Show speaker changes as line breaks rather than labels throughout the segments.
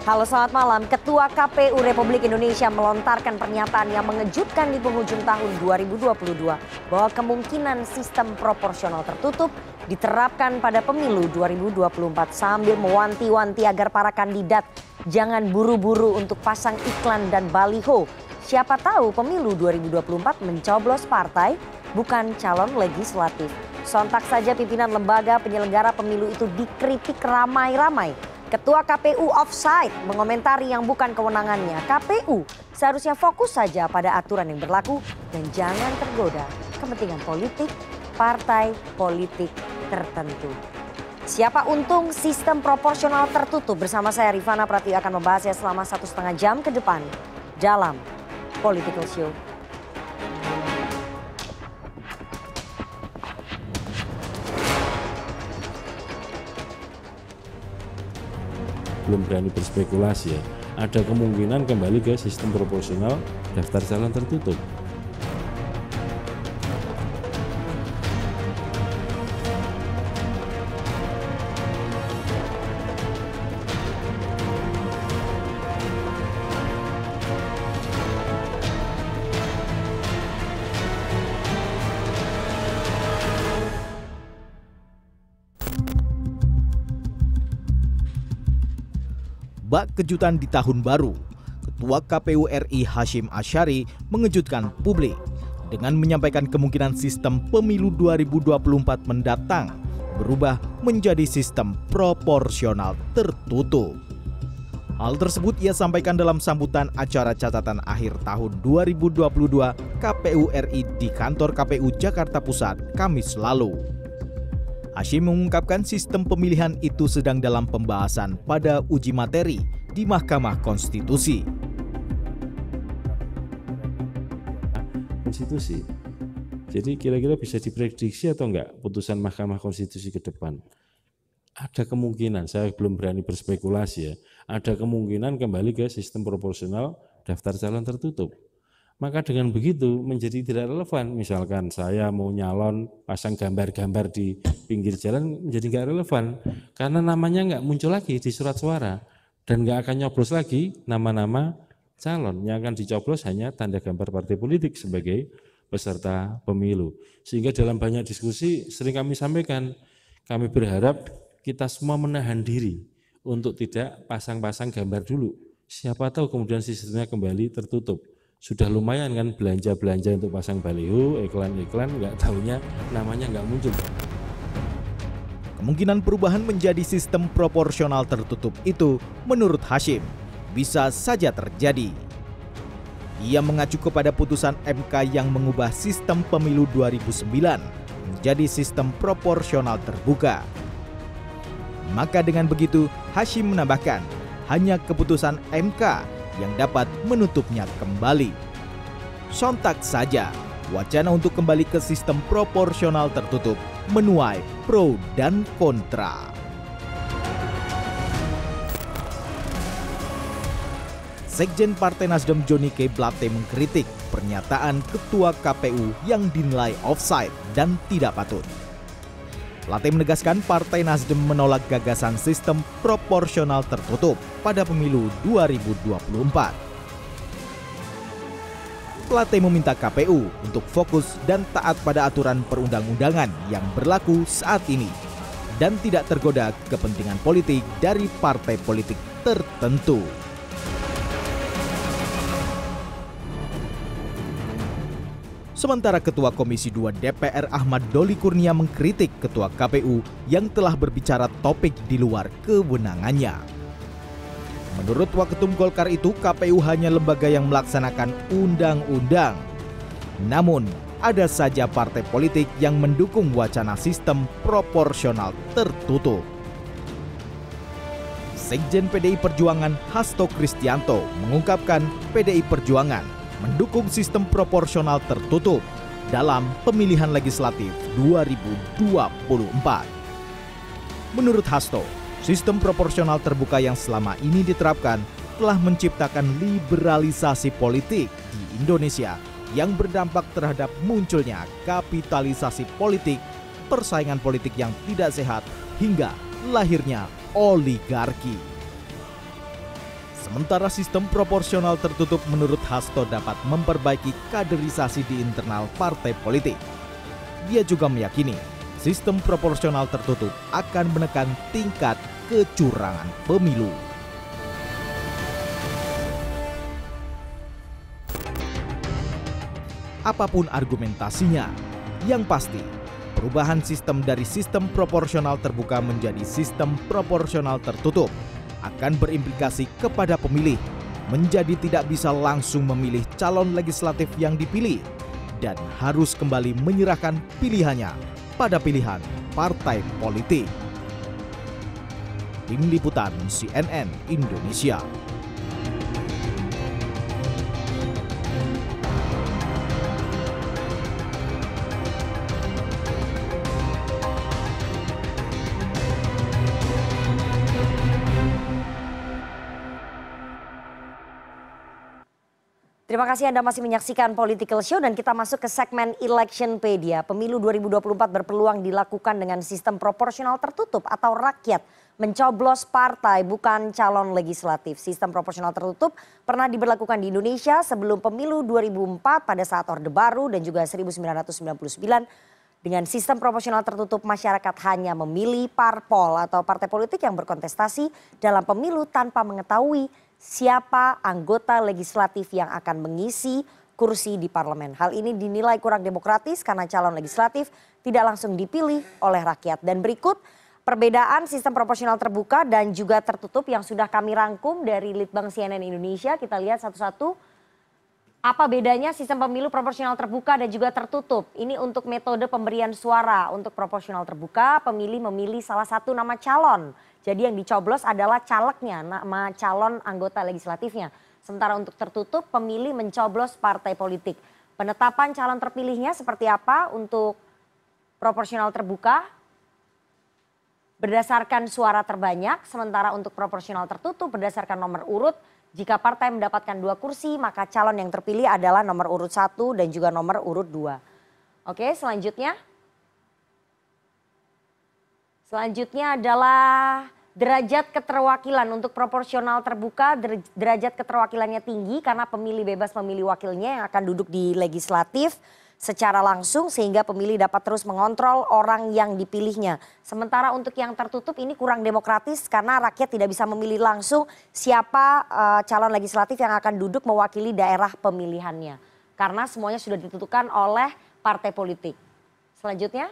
Halo, selamat malam. Ketua KPU Republik Indonesia melontarkan pernyataan yang mengejutkan di penghujung tahun 2022 bahwa kemungkinan sistem proporsional tertutup diterapkan pada pemilu 2024 sambil mewanti-wanti agar para kandidat jangan buru-buru untuk pasang iklan dan baliho. Siapa tahu pemilu 2024 mencoblos partai bukan calon legislatif. Sontak saja pimpinan lembaga penyelenggara pemilu itu dikritik ramai-ramai. Ketua KPU offside mengomentari yang bukan kewenangannya. KPU seharusnya fokus saja pada aturan yang berlaku dan jangan tergoda kepentingan politik partai politik tertentu. Siapa untung sistem proporsional tertutup? Bersama saya Rifana Pratiwi akan membahasnya selama 1,5 jam ke depan dalam Political Show.
Belum berani berspekulasi ya. Ada kemungkinan kembali ke sistem proporsional daftar calon tertutup.
Bak kejutan di tahun baru, Ketua KPU RI Hashim Asyari mengejutkan publik dengan menyampaikan kemungkinan sistem pemilu 2024 mendatang berubah menjadi sistem proporsional tertutup. Hal tersebut ia sampaikan dalam sambutan acara catatan akhir tahun 2022 KPU RI di kantor KPU Jakarta Pusat Kamis lalu. Hashim mengungkapkan sistem pemilihan itu sedang dalam pembahasan pada uji materi di Mahkamah Konstitusi.
Jadi kira-kira bisa diprediksi atau enggak putusan Mahkamah Konstitusi ke depan? Ada kemungkinan, saya belum berani berspekulasi ya, ada kemungkinan kembali ke sistem proporsional daftar calon tertutup. Maka dengan begitu menjadi tidak relevan. Misalkan saya mau nyalon pasang gambar-gambar di pinggir jalan menjadi nggak relevan. Karena namanya nggak muncul lagi di surat suara. Dan nggak akan nyoblos lagi nama-nama calon. Yang akan dicoblos hanya tanda gambar partai politik sebagai peserta pemilu. Sehingga dalam banyak diskusi sering kami sampaikan, kami berharap kita semua menahan diri untuk tidak pasang-pasang gambar dulu. Siapa tahu kemudian sistemnya kembali tertutup. Sudah lumayan kan belanja-belanja untuk pasang baliho, iklan-iklan, nggak tahunya namanya nggak muncul.
Kemungkinan perubahan menjadi sistem proporsional tertutup itu menurut Hashim bisa saja terjadi. Ia mengacu kepada putusan MK yang mengubah sistem pemilu 2009 menjadi sistem proporsional terbuka. Maka dengan begitu Hashim menambahkan hanya keputusan MK yang dapat menutupnya kembali. Sontak saja, wacana untuk kembali ke sistem proporsional tertutup menuai pro dan kontra. Sekjen Partai Nasdem Johnny K. Plate mengkritik pernyataan Ketua KPU yang dinilai offside dan tidak patut. Plate menegaskan Partai Nasdem menolak gagasan sistem proporsional tertutup pada pemilu 2024. Plate meminta KPU untuk fokus dan taat pada aturan perundang-undangan yang berlaku saat ini dan tidak tergoda kepentingan politik dari partai politik tertentu. Sementara Ketua Komisi 2 DPR Ahmad Doli Kurnia mengkritik Ketua KPU yang telah berbicara topik di luar kewenangannya. Menurut Waketum Golkar itu, KPU hanya lembaga yang melaksanakan undang-undang. Namun, ada saja partai politik yang mendukung wacana sistem proporsional tertutup. Sekjen PDI Perjuangan Hasto Kristianto mengungkapkan PDI Perjuangan mendukung sistem proporsional tertutup dalam pemilihan legislatif 2024. Menurut Hasto, sistem proporsional terbuka yang selama ini diterapkan telah menciptakan liberalisasi politik di Indonesia yang berdampak terhadap munculnya kapitalisasi politik, persaingan politik yang tidak sehat, hingga lahirnya oligarki. Sementara sistem proporsional tertutup menurut Hasto dapat memperbaiki kaderisasi di internal partai politik. Dia juga meyakini sistem proporsional tertutup akan menekan tingkat kecurangan pemilu. Apapun argumentasinya, yang pasti perubahan sistem dari sistem proporsional terbuka menjadi sistem proporsional tertutup akan berimplikasi kepada pemilih menjadi tidak bisa langsung memilih calon legislatif yang dipilih dan harus kembali menyerahkan pilihannya pada pilihan partai politik. Tim Liputan CNN Indonesia.
Terima kasih Anda masih menyaksikan Political Show dan kita masuk ke segmen Electionpedia. Pemilu 2024 berpeluang dilakukan dengan sistem proporsional tertutup atau rakyat mencoblos partai bukan calon legislatif. Sistem proporsional tertutup pernah diberlakukan di Indonesia sebelum pemilu 2004 pada saat Orde Baru dan juga 1999. Dengan sistem proporsional tertutup, masyarakat hanya memilih parpol atau partai politik yang berkontestasi dalam pemilu tanpa mengetahui siapa anggota legislatif yang akan mengisi kursi di parlemen. Hal ini dinilai kurang demokratis karena calon legislatif tidak langsung dipilih oleh rakyat. Dan berikut perbedaan sistem proporsional terbuka dan juga tertutup yang sudah kami rangkum dari Litbang CNN Indonesia. Kita lihat satu-satu. Apa bedanya sistem pemilu proporsional terbuka dan juga tertutup? Ini untuk metode pemberian suara. Untuk proporsional terbuka, pemilih memilih salah satu nama calon. Jadi yang dicoblos adalah calegnya, nama calon anggota legislatifnya. Sementara untuk tertutup, pemilih mencoblos partai politik. Penetapan calon terpilihnya seperti apa untuk proporsional terbuka? Berdasarkan suara terbanyak, sementara untuk proporsional tertutup berdasarkan nomor urut. Jika partai mendapatkan 2 kursi, maka calon yang terpilih adalah nomor urut 1 dan juga nomor urut 2. Oke, selanjutnya. Selanjutnya adalah derajat keterwakilan. Untuk proporsional terbuka, derajat keterwakilannya tinggi karena pemilih bebas memilih wakilnya yang akan duduk di legislatif secara langsung sehingga pemilih dapat terus mengontrol orang yang dipilihnya. Sementara untuk yang tertutup ini kurang demokratis karena rakyat tidak bisa memilih langsung siapa calon legislatif yang akan duduk mewakili daerah pemilihannya. Karena semuanya sudah ditentukan oleh partai politik. Selanjutnya.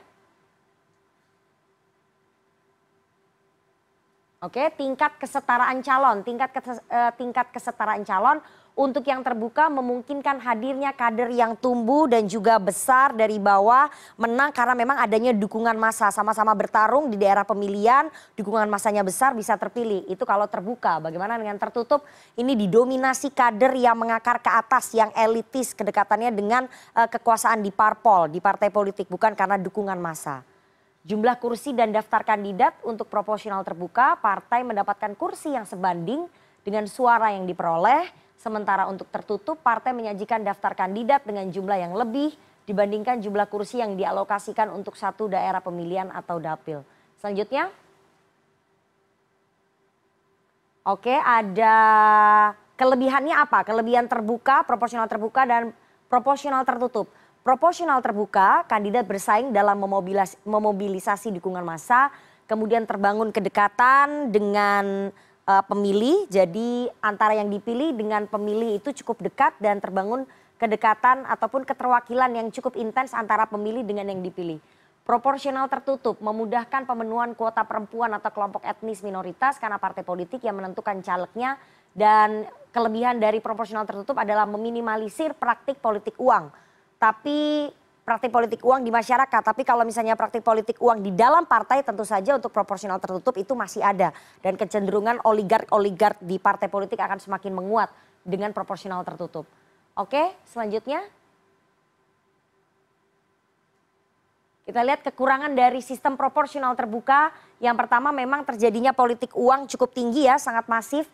Oke, tingkat kesetaraan calon. Tingkat kesetaraan calon untuk yang terbuka memungkinkan hadirnya kader yang tumbuh dan juga besar dari bawah menang karena memang adanya dukungan massa. Sama-sama bertarung di daerah pemilihan, dukungan massanya besar bisa terpilih. Itu kalau terbuka. Bagaimana dengan tertutup? Ini didominasi kader yang mengakar ke atas, yang elitis, kedekatannya dengan kekuasaan di parpol, di partai politik, bukan karena dukungan massa. Jumlah kursi dan daftar kandidat untuk proporsional terbuka, partai mendapatkan kursi yang sebanding dengan suara yang diperoleh. Sementara untuk tertutup, partai menyajikan daftar kandidat dengan jumlah yang lebih dibandingkan jumlah kursi yang dialokasikan untuk satu daerah pemilihan atau dapil. Selanjutnya. Oke, ada kelebihannya apa? Kelebihan terbuka, proporsional terbuka dan proporsional tertutup. Proporsional terbuka, kandidat bersaing dalam memobilisasi dukungan massa, kemudian terbangun kedekatan dengan pemilih, jadi antara yang dipilih dengan pemilih itu cukup dekat dan terbangun kedekatan ataupun keterwakilan yang cukup intens antara pemilih dengan yang dipilih. Proporsional tertutup memudahkan pemenuhan kuota perempuan atau kelompok etnis minoritas karena partai politik yang menentukan calegnya, dan kelebihan dari proporsional tertutup adalah meminimalisir praktik politik uang. Tapi praktik politik uang di masyarakat, tapi kalau misalnya praktik politik uang di dalam partai tentu saja untuk proporsional tertutup itu masih ada. Dan kecenderungan oligark di partai politik akan semakin menguat dengan proporsional tertutup. Oke, selanjutnya. Kita lihat kekurangan dari sistem proporsional terbuka. Yang pertama memang terjadinya politik uang cukup tinggi ya, sangat masif.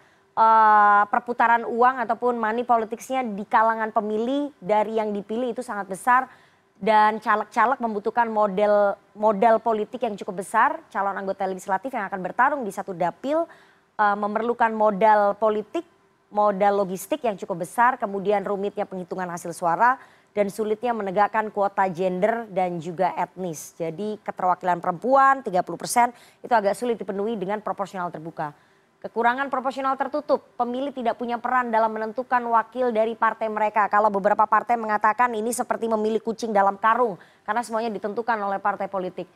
Perputaran uang ataupun money politicsnya di kalangan pemilih dari yang dipilih itu sangat besar. Dan caleg-caleg membutuhkan modal politik yang cukup besar. Calon anggota legislatif yang akan bertarung di satu dapil memerlukan modal politik modal logistik yang cukup besar, kemudian rumitnya penghitungan hasil suara, dan sulitnya menegakkan kuota gender dan juga etnis. Jadi keterwakilan perempuan 30% itu agak sulit dipenuhi dengan proporsional terbuka. Kekurangan proporsional tertutup, pemilih tidak punya peran dalam menentukan wakil dari partai mereka. Kalau beberapa partai mengatakan ini seperti memilih kucing dalam karung, karena semuanya ditentukan oleh partai politik.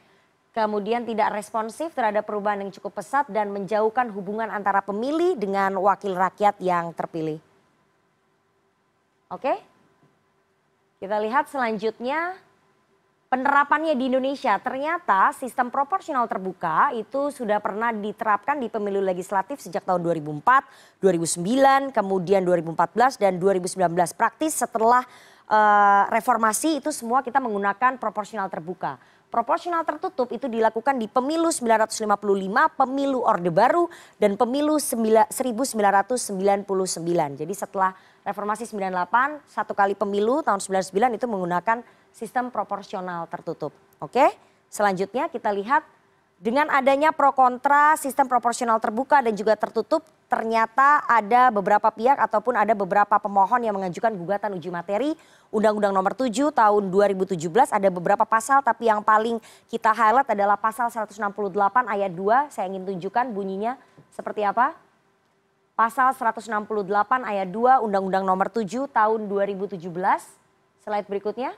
Kemudian tidak responsif terhadap perubahan yang cukup pesat dan menjauhkan hubungan antara pemilih dengan wakil rakyat yang terpilih. Oke, kita lihat selanjutnya penerapannya di Indonesia. Ternyata sistem proporsional terbuka itu sudah pernah diterapkan di pemilu legislatif sejak tahun 2004, 2009, kemudian 2014 dan 2019. Praktis setelah reformasi itu semua kita menggunakan proporsional terbuka. Proporsional tertutup itu dilakukan di pemilu 1955, pemilu Orde Baru, dan pemilu 1999. Jadi setelah reformasi 98, satu kali pemilu tahun 99 itu menggunakan sistem proporsional tertutup. Oke, selanjutnya kita lihat dengan adanya pro kontra sistem proporsional terbuka dan juga tertutup, ternyata ada beberapa pihak ataupun ada beberapa pemohon yang mengajukan gugatan uji materi Undang-Undang Nomor 7 tahun 2017. Ada beberapa pasal tapi yang paling kita highlight adalah pasal 168 ayat 2. Saya ingin tunjukkan bunyinya seperti apa. Pasal 168 ayat 2 Undang-Undang Nomor 7 tahun 2017. Slide berikutnya.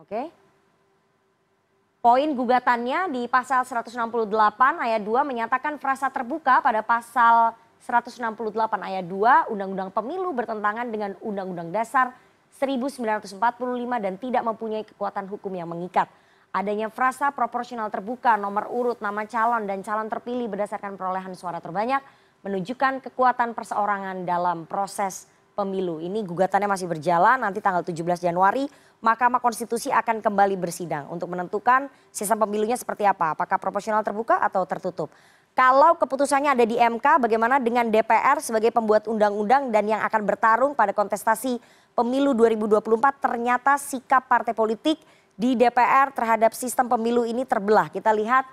Oke. Poin gugatannya di pasal 168 ayat 2 menyatakan frasa terbuka pada pasal 168 ayat 2 Undang-Undang Pemilu bertentangan dengan Undang-Undang Dasar 1945 dan tidak mempunyai kekuatan hukum yang mengikat. Adanya frasa proporsional terbuka, nomor urut, nama calon dan calon terpilih berdasarkan perolehan suara terbanyak menunjukkan kekuatan perseorangan dalam proses pemilu. Ini gugatannya masih berjalan, nanti tanggal 17 Januari Mahkamah Konstitusi akan kembali bersidang untuk menentukan sistem pemilunya seperti apa, apakah proporsional terbuka atau tertutup. Kalau keputusannya ada di MK, bagaimana dengan DPR sebagai pembuat undang-undang dan yang akan bertarung pada kontestasi pemilu 2024, ternyata sikap partai politik di DPR terhadap sistem pemilu ini terbelah. Kita lihat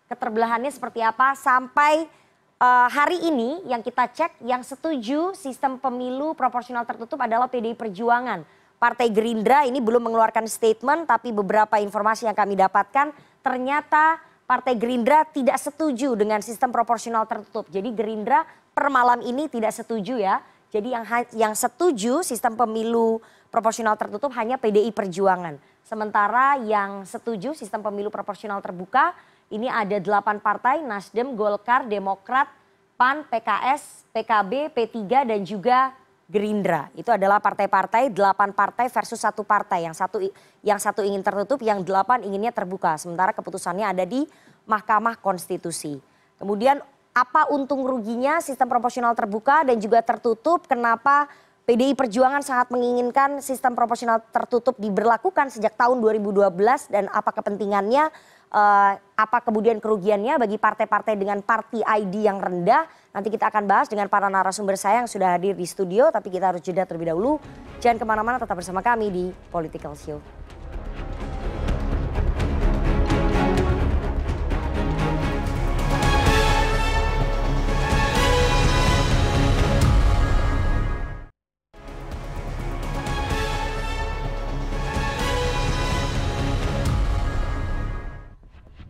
keterbelahannya seperti apa sampai hari ini yang kita cek yang setuju sistem pemilu proporsional tertutup adalah PDI Perjuangan. Partai Gerindra ini belum mengeluarkan statement tapi beberapa informasi yang kami dapatkan ternyata Partai Gerindra tidak setuju dengan sistem proporsional tertutup. Jadi Gerindra per malam ini tidak setuju ya. Jadi yang setuju sistem pemilu proporsional tertutup hanya PDI Perjuangan. Sementara yang setuju sistem pemilu proporsional terbuka ini ada 8 partai, Nasdem, Golkar, Demokrat, PAN, PKS, PKB, P3 dan juga Gerindra. Itu adalah partai-partai, 8 partai versus 1 partai. Yang satu ingin tertutup, yang 8 inginnya terbuka. Sementara keputusannya ada di Mahkamah Konstitusi. Kemudian apa untung ruginya sistem proporsional terbuka dan juga tertutup? Kenapa PDI Perjuangan sangat menginginkan sistem proporsional tertutup diberlakukan sejak tahun 2012 dan apa kepentingannya? Apa kemudian kerugiannya bagi partai-partai dengan party ID yang rendah? Nanti kita akan bahas dengan para narasumber saya yang sudah hadir di studio. Tapi kita harus jeda terlebih dahulu. Jangan kemana-mana, tetap bersama kami di Political Show.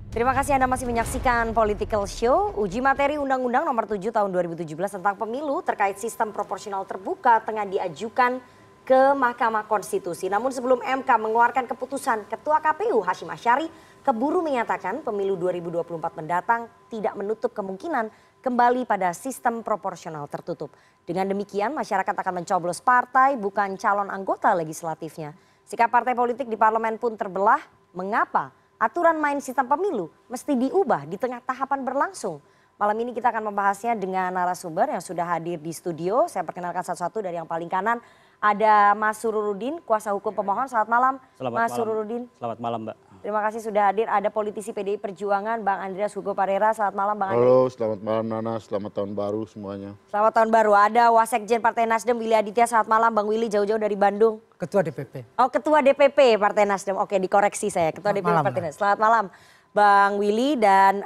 Terima kasih Anda masih menyaksikan Political Show. Uji materi Undang-Undang Nomor 7 tahun 2017 tentang pemilu terkait sistem proporsional terbuka tengah diajukan ke Mahkamah Konstitusi. Namun sebelum MK mengeluarkan keputusan, Ketua KPU Hashim Asyari keburu menyatakan pemilu 2024 mendatang tidak menutup kemungkinan kembali pada sistem proporsional tertutup. Dengan demikian masyarakat akan mencoblos partai bukan calon anggota legislatifnya. Sikap partai politik di parlemen pun terbelah. Mengapa? Aturan main sistem pemilu mesti diubah di tengah tahapan berlangsung. Malam ini kita akan membahasnya dengan narasumber yang sudah hadir di studio. Saya perkenalkan satu-satu dari yang paling kanan. Ada Mas Sururudin, kuasa hukum pemohon. Selamat malam, Mas Sururudin.
Selamat malam, Mbak.
Terima kasih sudah hadir. Ada politisi PDI Perjuangan, Bang Andreas Hugo Parera. Selamat malam, Bang
Halo, selamat malam Nana. Selamat tahun baru semuanya.
Selamat tahun baru. Ada Wasekjen Partai Nasdem, Willy Aditya. Selamat malam, Bang Willy, jauh-jauh dari Bandung.
Ketua DPP.
Oh, Ketua DPP Partai Nasdem. Oke, dikoreksi saya. Ketua DPP
malam,
Partai Nasdem. Selamat malam. Bang Willy dan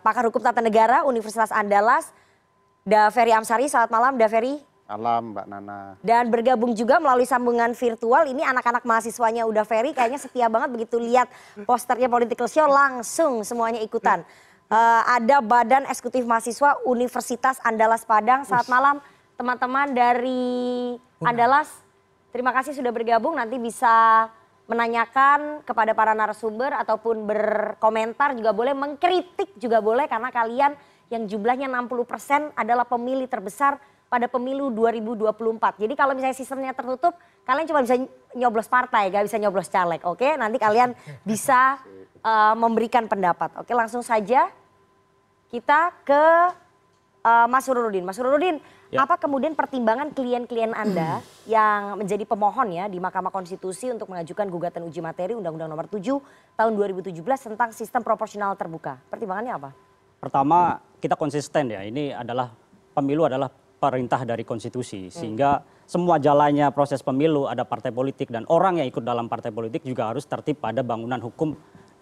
pakar hukum tata negara Universitas Andalas, Daferi Amsari. Selamat malam Daferi.
Malam Mbak Nana.
Dan bergabung juga melalui sambungan virtual, ini anak-anak mahasiswanya udah Ferry kayaknya setia banget begitu lihat posternya Political Show langsung semuanya ikutan. Ada Badan Eksekutif Mahasiswa Universitas Andalas Padang. Selamat malam teman-teman dari Andalas. Terima kasih sudah bergabung, nanti bisa menanyakan kepada para narasumber ataupun berkomentar juga boleh, mengkritik juga boleh karena kalian yang jumlahnya 60% adalah pemilih terbesar pada pemilu 2024. Jadi kalau misalnya sistemnya tertutup, kalian cuma bisa nyoblos partai, gak bisa nyoblos caleg. Oke, nanti kalian bisa memberikan pendapat. Oke, langsung saja kita ke Mas Sururudin. Mas Sururudin, apa kemudian pertimbangan klien-klien Anda yang menjadi pemohon ya di Mahkamah Konstitusi untuk mengajukan gugatan uji materi Undang-Undang Nomor 7 Tahun 2017 tentang sistem proporsional terbuka? Pertimbangannya apa?
Pertama, kita konsisten ya. Ini adalah pemilu adalah perintah dari konstitusi, sehingga semua jalannya proses pemilu ada partai politik dan orang yang ikut dalam partai politik juga harus tertib pada bangunan hukum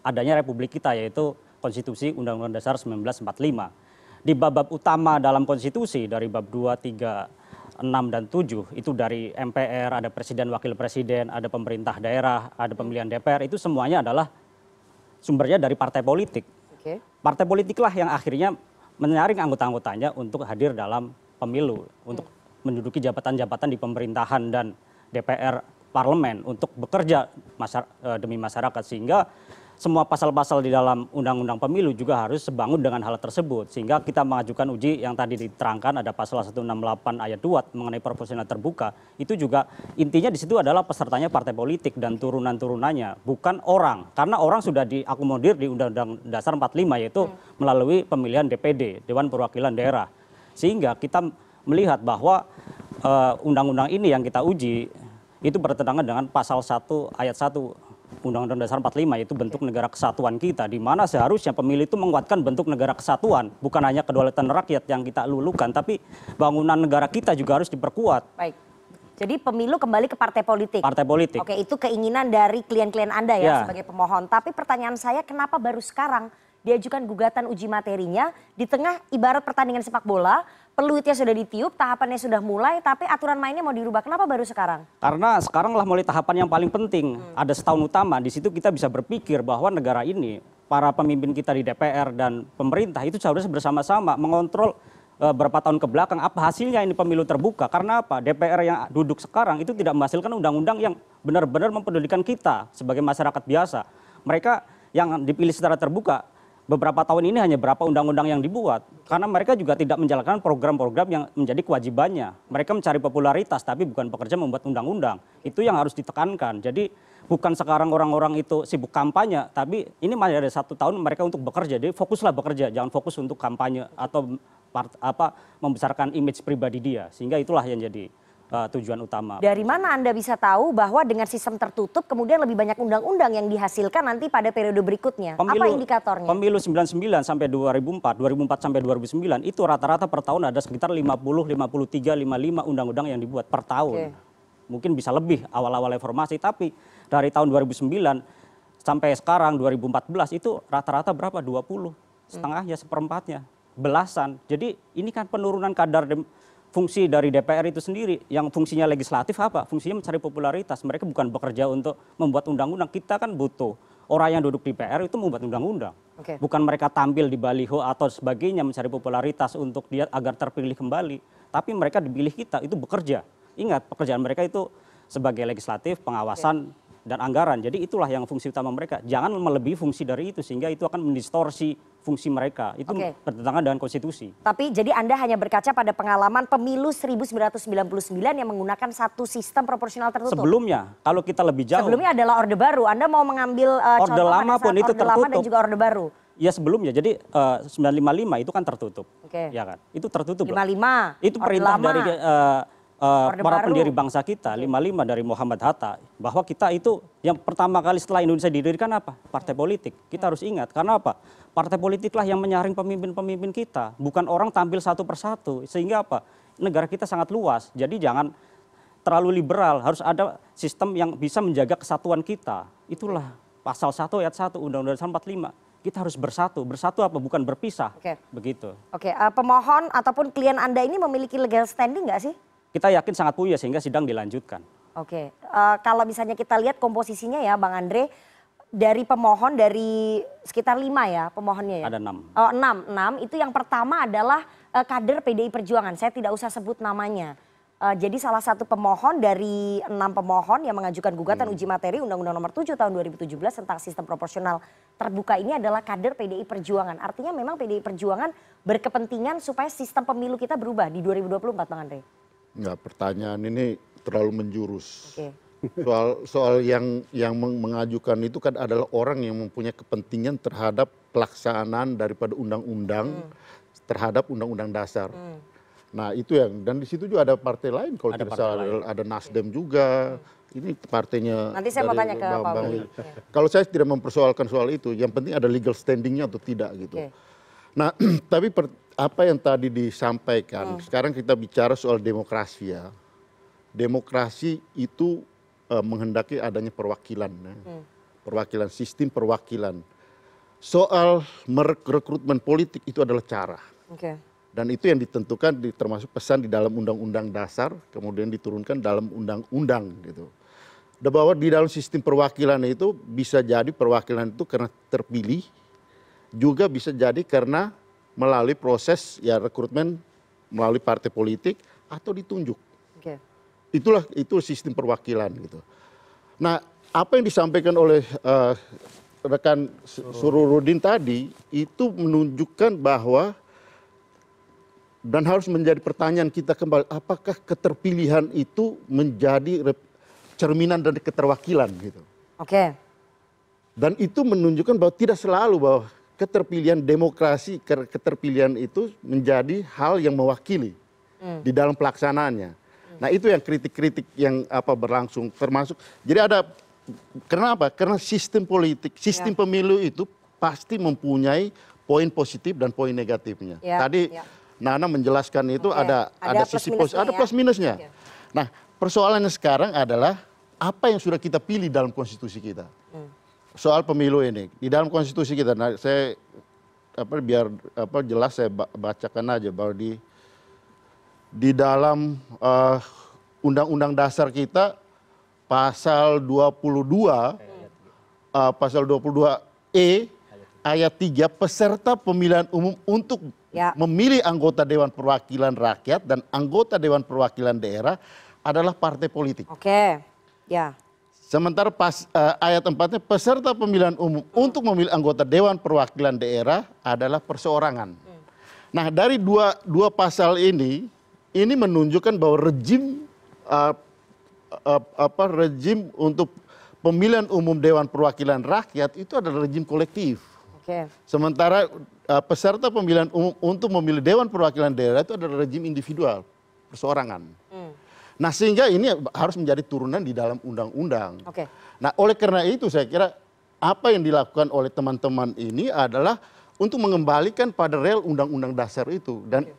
adanya republik kita, yaitu konstitusi Undang-Undang Dasar 1945. Di bab utama dalam konstitusi dari bab 2, 3, 6 dan 7 itu dari MPR, ada presiden, wakil presiden, ada pemerintah daerah, ada pemilihan DPR, itu semuanya adalah sumbernya dari partai politik. Partai politiklah yang akhirnya menyaring anggota-anggotanya untuk hadir dalam pemilu, untuk menduduki jabatan-jabatan di pemerintahan dan DPR parlemen untuk bekerja demi masyarakat, sehingga semua pasal-pasal di dalam undang-undang pemilu juga harus sebangun dengan hal tersebut, sehingga kita mengajukan uji yang tadi diterangkan ada pasal 168 ayat 2 mengenai proporsional terbuka, itu juga intinya di situ adalah pesertanya partai politik dan turunan-turunannya, bukan orang, karena orang sudah diakomodir di Undang-Undang Dasar 45 yaitu melalui pemilihan DPD, Dewan Perwakilan Daerah. Sehingga kita melihat bahwa undang-undang ini yang kita uji itu bertentangan dengan pasal 1 ayat 1 Undang-Undang Dasar 45, yaitu bentuk negara kesatuan kita, di mana seharusnya pemilu itu menguatkan bentuk negara kesatuan, bukan hanya kedaulatan rakyat yang kita lulukan, tapi bangunan negara kita juga harus diperkuat.
Baik. Jadi pemilu kembali ke partai politik.
Partai politik.
Oke, itu keinginan dari klien-klien Anda ya sebagai pemohon. Tapi pertanyaan saya, kenapa baru sekarang diajukan gugatan uji materinya di tengah ibarat pertandingan sepak bola, peluitnya sudah ditiup, tahapannya sudah mulai, tapi aturan mainnya mau dirubah. Kenapa baru sekarang?
Karena sekarang lah mulai tahapan yang paling penting. Ada setahun utama, di situ kita bisa berpikir bahwa negara ini, para pemimpin kita di DPR dan pemerintah itu seharusnya bersama-sama mengontrol berapa tahun ke belakang apa hasilnya ini pemilu terbuka. Karena apa? DPR yang duduk sekarang itu tidak menghasilkan undang-undang yang benar-benar mempedulikan kita sebagai masyarakat biasa. Mereka yang dipilih secara terbuka, beberapa tahun ini hanya berapa undang-undang yang dibuat. Karena mereka juga tidak menjalankan program-program yang menjadi kewajibannya. Mereka mencari popularitas tapi bukan bekerja membuat undang-undang. Itu yang harus ditekankan. Jadi bukan sekarang orang-orang itu sibuk kampanye, tapi ini masih ada 1 tahun mereka untuk bekerja. Jadi fokuslah bekerja, jangan fokus untuk kampanye atau membesarkan image pribadi dia. Sehingga itulah yang jadi tujuan utama.
Dari mana Anda bisa tahu bahwa dengan sistem tertutup kemudian lebih banyak undang-undang yang dihasilkan nanti pada periode berikutnya? Apa indikatornya?
Pemilu 99 sampai 2004, 2004 sampai 2009 itu rata-rata per tahun ada sekitar 50, 53, 55 undang-undang yang dibuat per tahun. Mungkin bisa lebih awal-awal reformasi, tapi dari tahun 2009 sampai sekarang 2014 itu rata-rata berapa? 20, setengahnya, seperempatnya, belasan. Jadi ini kan penurunan kadar fungsi dari DPR itu sendiri, yang fungsinya legislatif apa? Fungsinya mencari popularitas. Mereka bukan bekerja untuk membuat undang-undang. Kita kan butuh orang yang duduk di PR itu membuat undang-undang. Bukan mereka tampil di baliho atau sebagainya mencari popularitas untuk dia agar terpilih kembali. Tapi mereka dipilih kita itu bekerja. Ingat, pekerjaan mereka itu sebagai legislatif, pengawasan, dan anggaran. Jadi itulah yang fungsi utama mereka. Jangan melebihi fungsi dari itu sehingga itu akan mendistorsi fungsi mereka. Itu bertentangan dengan konstitusi.
Tapi jadi Anda hanya berkaca pada pengalaman pemilu 1999 yang menggunakan satu sistem proporsional tertutup.
Sebelumnya, kalau kita lebih jauh.
Sebelumnya adalah Orde Baru. Anda mau mengambil
Orde lama pun itu tertutup.
Lama dan juga Orde Baru.
Ya sebelumnya, jadi 955 itu kan tertutup. Ya kan? Itu tertutup.
55.
Itu perintah dari para pendiri bangsa kita, 55 dari Muhammad Hatta, bahwa kita itu yang pertama kali setelah Indonesia didirikan apa? Partai politik. Kita harus ingat, karena apa? Partai politiklah yang menyaring pemimpin-pemimpin kita, bukan orang tampil satu persatu. Sehingga apa? Negara kita sangat luas, jadi jangan terlalu liberal, harus ada sistem yang bisa menjaga kesatuan kita. Itulah pasal 1 ayat 1 Undang-Undang Dasar 45. kita harus bersatu. Bersatu apa? Bukan berpisah.
Oke.
Begitu.
Oke, pemohon ataupun klien Anda ini memiliki legal standing nggak sih?
Kita yakin sangat punya sehingga sidang dilanjutkan.
Oke, kalau misalnya kita lihat komposisinya ya Bang Andre, dari pemohon dari sekitar 5 ya pemohonnya ya?
Ada 6.
Oh 6 itu yang pertama adalah kader PDI Perjuangan, saya tidak usah sebut namanya. Jadi salah satu pemohon dari 6 pemohon yang mengajukan gugatan uji materi Undang-Undang Nomor 7 Tahun 2017 tentang sistem proporsional terbuka ini adalah kader PDI Perjuangan. Artinya memang PDI Perjuangan berkepentingan supaya sistem pemilu kita berubah di 2024 Bang Andre.
Enggak, pertanyaan ini terlalu menjurus.
Oke.
Soal yang mengajukan itu kan adalah orang yang mempunyai kepentingan terhadap pelaksanaan daripada undang-undang terhadap undang-undang dasar. Nah itu yang, dan di situ juga ada partai lain kalau tidak salah, ada Nasdem juga. Ini partainya.
Nanti saya mau tanya ke Pak Willy.
Kalau saya tidak mempersoalkan soal itu, yang penting ada legal standingnya atau tidak gitu.
Oke.
Nah tapi apa yang tadi disampaikan, sekarang kita bicara soal demokrasi ya. Demokrasi itu menghendaki adanya perwakilan, perwakilan, sistem perwakilan. Soal merekrutmen politik itu adalah cara.
Oke.
Dan itu yang ditentukan termasuk pesan di dalam undang-undang dasar, kemudian diturunkan dalam undang-undang gitu. Dan bahwa di dalam sistem perwakilan itu bisa jadi perwakilan itu karena terpilih, juga bisa jadi karena melalui proses ya rekrutmen melalui partai politik atau ditunjuk.
Oke.
Itu sistem perwakilan gitu. Nah, apa yang disampaikan oleh rekan Sururudin tadi itu menunjukkan bahwa dan harus menjadi pertanyaan kita kembali, apakah keterpilihan itu menjadi cerminan dari keterwakilan gitu.
Oke.
Dan itu menunjukkan bahwa tidak selalu bahwa keterpilihan demokrasi, keterpilihan itu menjadi hal yang mewakili di dalam pelaksanaannya. Nah itu yang kritik-kritik yang berlangsung termasuk. Jadi ada, kenapa? Karena sistem politik, sistem pemilu itu pasti mempunyai poin positif dan poin negatifnya. Tadi Nana menjelaskan itu ada sisi positif, ada plus minusnya. Nah persoalannya sekarang adalah apa yang sudah kita pilih dalam konstitusi kita. Soal pemilu ini di dalam konstitusi kita, nah, saya biar jelas saya bacakan aja bahwa di dalam undang-undang dasar kita pasal 22 pasal 22E ayat 3 peserta pemilihan umum untuk memilih anggota Dewan Perwakilan Rakyat dan anggota Dewan Perwakilan Daerah adalah partai politik.
Oke. Ya.
Sementara ayat 4-nya peserta pemilihan umum untuk memilih anggota Dewan Perwakilan Daerah adalah perseorangan. Nah dari dua pasal ini menunjukkan bahwa rejim untuk pemilihan umum Dewan Perwakilan Rakyat itu adalah rejim kolektif.
Oke.
Sementara peserta pemilihan umum untuk memilih Dewan Perwakilan Daerah itu adalah rejim individual, perseorangan. Nah sehingga ini harus menjadi turunan di dalam undang-undang.
Oke.
Nah oleh karena itu saya kira apa yang dilakukan oleh teman-teman ini adalah untuk mengembalikan pada rel undang-undang dasar itu. Dan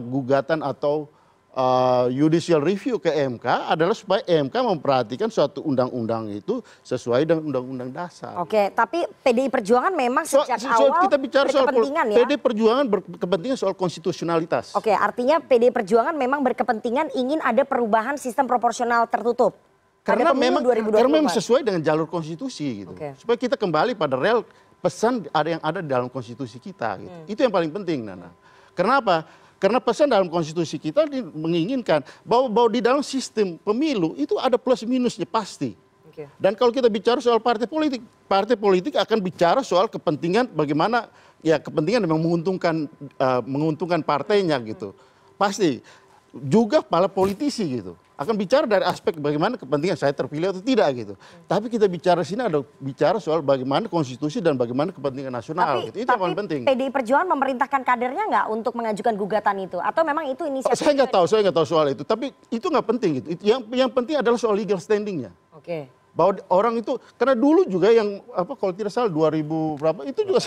gugatan atau judicial review ke MK adalah supaya MK memperhatikan suatu undang-undang itu sesuai dengan undang-undang dasar.
Oke, tapi PDI Perjuangan memang sejak awal
kita bicara soal
berkepentingan ya.
PDI Perjuangan berkepentingan soal konstitusionalitas.
Oke, artinya PDI Perjuangan memang berkepentingan ingin ada perubahan sistem proporsional tertutup.
Karena memang sesuai dengan jalur konstitusi gitu. Supaya kita kembali pada rel pesan yang ada di dalam konstitusi kita gitu. Itu yang paling penting Nana. Kenapa? Karena pesan dalam konstitusi kita menginginkan bahwa di dalam sistem pemilu itu ada plus minusnya pasti. Dan kalau kita bicara soal partai politik akan bicara soal kepentingan bagaimana ya kepentingan yang menguntungkan partainya gitu. Pasti juga para politisi gitu. Akan bicara dari aspek bagaimana kepentingan saya terpilih atau tidak gitu. Tapi kita bicara sini ada bicara soal bagaimana konstitusi dan bagaimana kepentingan nasional gitu. Itu yang paling penting.
PDI Perjuangan memerintahkan kadernya nggak untuk mengajukan gugatan itu atau memang itu inisiatif?
Saya nggak tahu soal itu. Tapi itu nggak penting gitu. Yang penting adalah soal legal standingnya.
Oke.
Bahwa orang itu, karena dulu juga yang kalau tidak salah 2000 berapa itu juga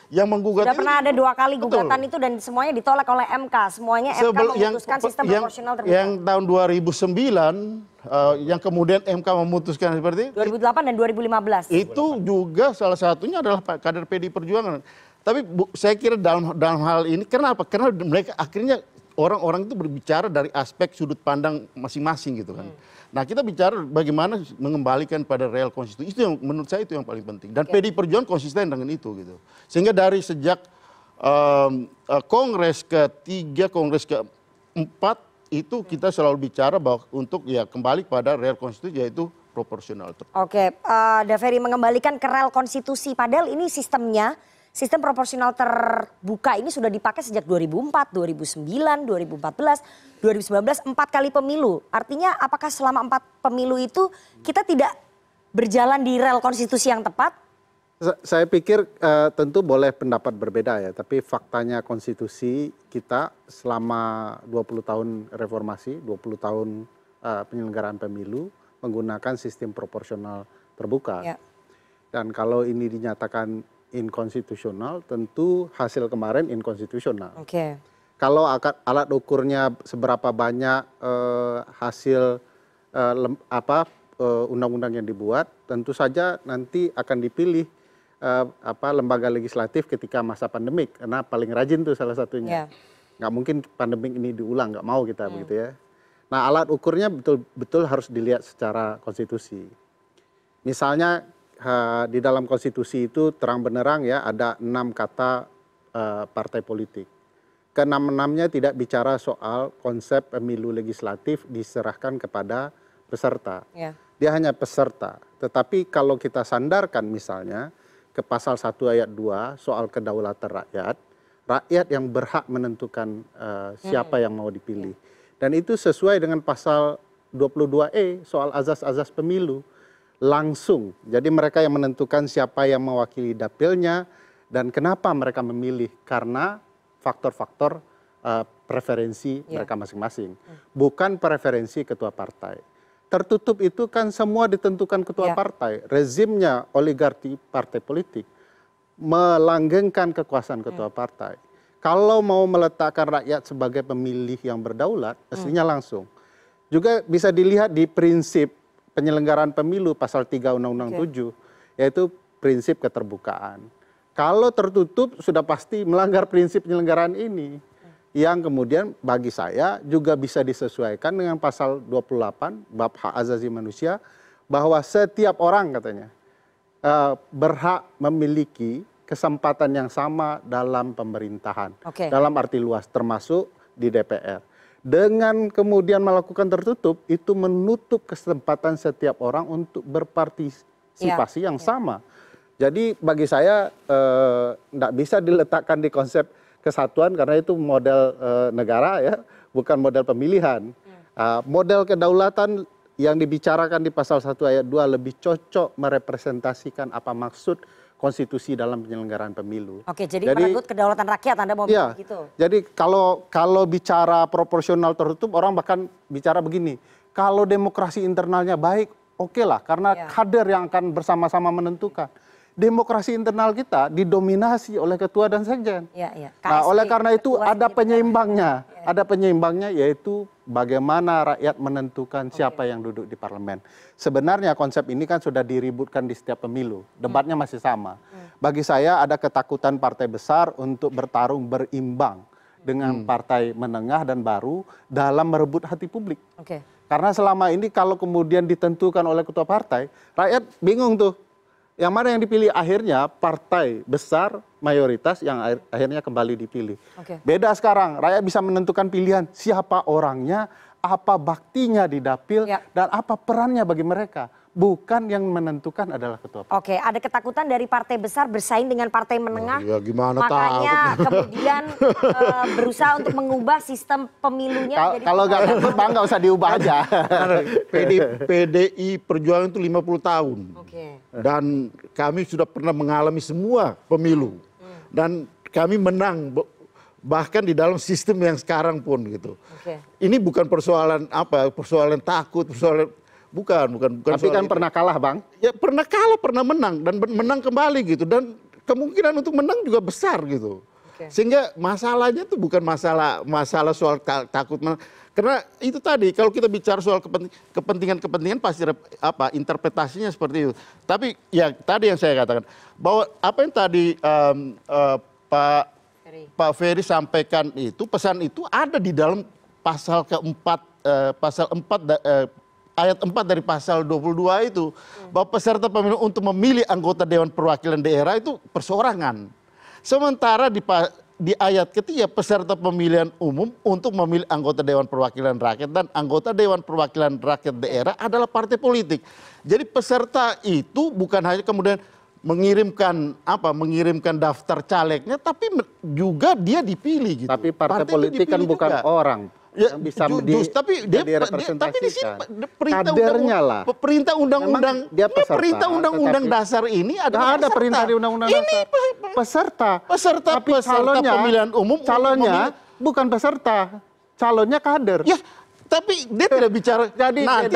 yang menggugat.
Sudah pernah ada 2 kali
Betul.
gugatan itu dan semuanya ditolak oleh MK. Semuanya MK memutuskan sistem proporsional terbuka.
Yang tahun 2009 yang kemudian MK memutuskan seperti
2008 dan 2015.
itu juga salah satunya adalah kader PDI Perjuangan. Tapi saya kira dalam hal ini kenapa? Karena mereka akhirnya orang-orang itu berbicara dari aspek sudut pandang masing-masing gitu kan. Nah kita bicara bagaimana mengembalikan pada real konstitusi, itu yang menurut saya itu yang paling penting. Dan PDI Perjuangan konsisten dengan itu gitu. Sehingga dari sejak Kongres ke-3, Kongres ke-4 itu kita selalu bicara bahwa untuk ya kembali pada real konstitusi yaitu proporsional.
Oke, Daveri mengembalikan ke rel konstitusi. Padahal ini sistemnya, sistem proporsional terbuka ini sudah dipakai sejak 2004, 2009, 2014, 2019, 4 kali pemilu. Artinya apakah selama 4 pemilu itu kita tidak berjalan di rel konstitusi yang tepat?
Saya pikir tentu boleh pendapat berbeda ya, tapi faktanya konstitusi kita selama 20 tahun reformasi, 20 tahun penyelenggaraan pemilu menggunakan sistem proporsional terbuka. Ya. Dan kalau ini dinyatakan inkonstitusional, tentu hasil kemarin inkonstitusional.
Oke.
Kalau alat ukurnya seberapa banyak hasil undang-undang yang dibuat, tentu saja nanti akan dipilih lembaga legislatif ketika masa pandemik, karena paling rajin tuh salah satunya. Nggak mungkin pandemik ini diulang, nggak mau kita begitu ya. Nah alat ukurnya betul-betul harus dilihat secara konstitusi. Misalnya di dalam konstitusi itu terang benerang ya ada 6 kata partai politik. Ke-6-6-nya tidak bicara soal konsep pemilu legislatif diserahkan kepada peserta. Dia hanya peserta. Tetapi kalau kita sandarkan misalnya ke pasal 1 ayat 2 soal kedaulatan rakyat, rakyat yang berhak menentukan siapa yang mau dipilih. Dan itu sesuai dengan pasal 22E soal azas-azas pemilu. Langsung, jadi mereka yang menentukan siapa yang mewakili dapilnya dan kenapa mereka memilih, karena faktor-faktor preferensi mereka masing-masing. Bukan preferensi ketua partai. Tertutup itu kan semua ditentukan ketua partai. Rezimnya oligarki partai politik melanggengkan kekuasaan ketua partai. Kalau mau meletakkan rakyat sebagai pemilih yang berdaulat, mestinya langsung. Juga bisa dilihat di prinsip penyelenggaraan pemilu pasal 3 Undang-Undang 7, yaitu prinsip keterbukaan. Kalau tertutup sudah pasti melanggar prinsip penyelenggaraan ini. Yang kemudian bagi saya juga bisa disesuaikan dengan pasal 28 bab hak asasi manusia, bahwa setiap orang katanya berhak memiliki kesempatan yang sama dalam pemerintahan. Dalam arti luas termasuk di DPR. Dengan kemudian melakukan tertutup, itu menutup kesempatan setiap orang untuk berpartisipasi yang sama. Jadi bagi saya tidak bisa diletakkan di konsep kesatuan karena itu model negara ya, bukan model pemilihan. Model kedaulatan yang dibicarakan di pasal 1 ayat 2 lebih cocok merepresentasikan apa maksud konstitusi dalam penyelenggaraan pemilu.
Oke, jadi merenggut kedaulatan rakyat, Anda mau bilang gitu.
Jadi kalau bicara proporsional tertutup, orang bahkan bicara begini, kalau demokrasi internalnya baik, oke lah, karena kader yang akan bersama-sama menentukan. Demokrasi internal kita didominasi oleh ketua dan sekjen. Nah, oleh karena itu ada penyeimbangnya. Ada penyeimbangnya yaitu bagaimana rakyat menentukan siapa yang duduk di parlemen. Sebenarnya konsep ini kan sudah diributkan di setiap pemilu. Debatnya masih sama. Bagi saya ada ketakutan partai besar untuk bertarung berimbang dengan partai menengah dan baru dalam merebut hati publik. Karena selama ini kalau kemudian ditentukan oleh ketua partai, rakyat bingung tuh. Yang mana yang dipilih akhirnya partai besar mayoritas yang akhirnya kembali dipilih. Beda sekarang, rakyat bisa menentukan pilihan siapa orangnya, apa baktinya di dapil, dan apa perannya bagi mereka. Bukan yang menentukan adalah ketua partai.
Ada ketakutan dari partai besar bersaing dengan partai menengah.
Gimana
makanya kemudian berusaha untuk mengubah sistem pemilunya.
Kalau nggak takut bang nggak usah diubah aja.
PDI Perjuangan itu 50 tahun. Dan kami sudah pernah mengalami semua pemilu. Dan kami menang bahkan di dalam sistem yang sekarang pun gitu. Ini bukan persoalan persoalan takut, persoalan Bukan.
Tapi kan pernah kalah, Bang.
Ya pernah kalah, pernah menang dan menang kembali gitu, dan kemungkinan untuk menang juga besar gitu. Sehingga masalahnya itu bukan masalah soal takut menang. Karena itu tadi kalau kita bicara soal kepentingan pasti interpretasinya seperti itu. Tapi ya tadi yang saya katakan bahwa apa yang tadi Pak Ferry sampaikan itu, pesan itu ada di dalam pasal keempat, pasal 4 ayat 4 dari pasal 22 itu, bahwa peserta pemilu untuk memilih anggota Dewan Perwakilan Daerah itu perseorangan. Sementara di ayat ketiga, peserta pemilihan umum untuk memilih anggota Dewan Perwakilan Rakyat dan anggota Dewan Perwakilan Rakyat Daerah adalah partai politik. Jadi peserta itu bukan hanya kemudian mengirimkan daftar calegnya, tapi juga dia dipilih gitu.
Tapi partai politik kan bukan juga orang.
Ya,
yang bisa
tapi di sini perintah undang-undang dasar ini adalah
ada perintah di undang-undang dasar. Peserta pemilihan umum, calonnya bukan peserta, calonnya kader.
Ya, tapi dia tidak bicara. Jadi nanti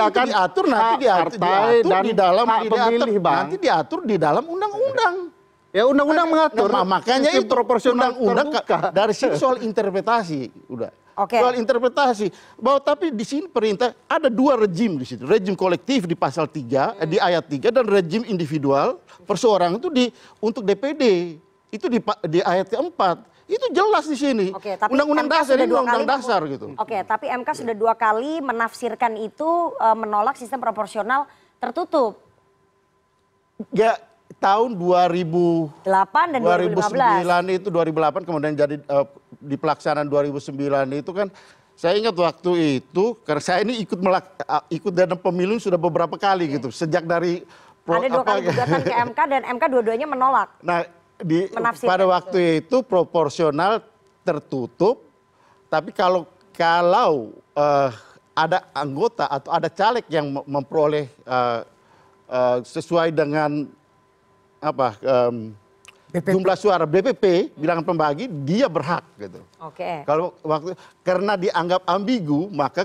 diatur di dalam undang-undang.
Ya undang-undang mengatur.
Makanya itu
proporsional
undang-undang dari sini soal interpretasi udah. Soal interpretasi, bahwa tapi di sini perintah ada dua rejim di situ, rejim kolektif di pasal 3 di ayat 3 dan rejim individual perseorangan itu untuk DPD itu di ayat keempat itu jelas di sini. Undang-undang dasar ini undang-undang dasar gitu.
Tapi MK sudah 2 kali menafsirkan itu menolak sistem proporsional tertutup.
Ya. Tahun 2008
dan 2015.
itu 2008 kemudian jadi di pelaksanaan 2009 itu kan saya ingat waktu itu karena saya ini ikut dalam pemilu sudah beberapa kali gitu sejak dari
ada 2 kali gugatan ke MK dan MK dua-duanya menolak.
Nah pada waktu itu proporsional tertutup, tapi kalau ada anggota atau ada caleg yang memperoleh sesuai dengan jumlah suara BPP bilangan pembagi dia berhak gitu. Kalau karena dianggap ambigu maka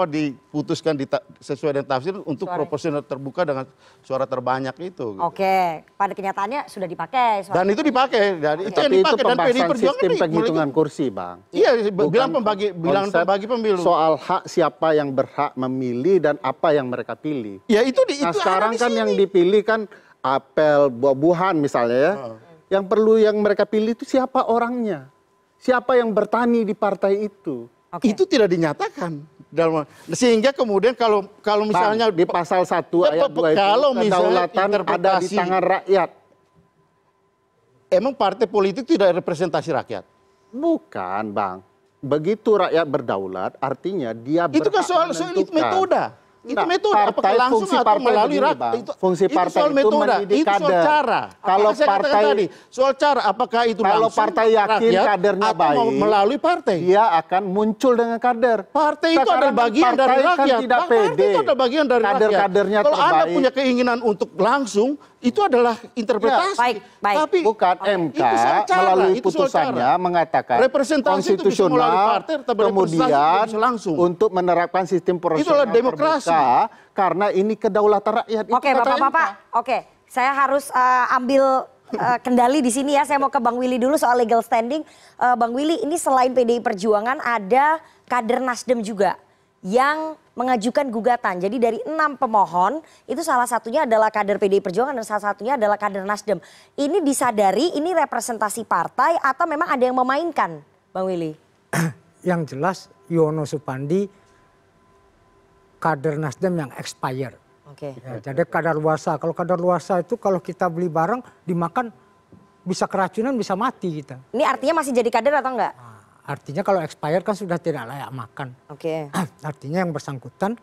diputuskan sesuai dengan tafsir untuk proporsional terbuka dengan suara terbanyak itu. Gitu.
Pada kenyataannya sudah dipakai.
Dan itu dipakai.
Itu yang dipakai dan PDI Perjuangan sistem penghitungan kursi, Bang.
Iya, bilangan pembagi pemilu.
Soal hak siapa yang berhak memilih dan apa yang mereka pilih.
Ya itu
sekarang kan yang dipilih kan apel, buah-buahan misalnya ya. Yang perlu yang mereka pilih itu siapa orangnya. Siapa yang bertani di partai itu.
Itu tidak dinyatakan. Sehingga kemudian kalau misalnya
di pasal 1 ayat 2 itu kedaulatan ada di tangan rakyat.
Emang partai politik tidak representasi rakyat?
Bukan, Bang. Begitu rakyat berdaulat artinya dia berhak
itu kan soal metode. Itu metode apakah langsung atau melalui rakyat?
Fungsi partai itu mendidik kader.
Soal cara.
Kalau partai
soal cara apakah itu
kalau partai yakin kadernya baik
melalui partai,
dia akan muncul dengan kader.
Partai itu adalah bagian dari rakyat.
Tidak pede.
Itu adalah bagian dari
kader-kadernya
rakyat. Kalau Anda punya keinginan untuk langsung, itu adalah interpretasi.
Baik.
Bukan MK melalui putusannya mengatakan konstitusional kemudian untuk menerapkan sistem proporsional terbuka karena ini kedaulatan rakyat.
Bapak-bapak. Saya harus ambil kendali di sini ya. Saya mau ke Bang Willy dulu soal legal standing. Bang Willy, ini selain PDI Perjuangan ada kader Nasdem juga yang mengajukan gugatan. Jadi dari 6 pemohon itu salah satunya adalah kader PDI Perjuangan dan salah satunya adalah kader Nasdem. Ini disadari ini representasi partai atau memang ada yang memainkan, Bang Willy?
Yang jelas Yono Supandi kader Nasdem yang expired. Jadi kadaluarsa. Kalau kadaluarsa itu kalau kita beli barang dimakan bisa keracunan, bisa mati kita.
Ini artinya masih jadi kader atau enggak?
Artinya kalau expired kan sudah tidak layak makan. Artinya yang bersangkutan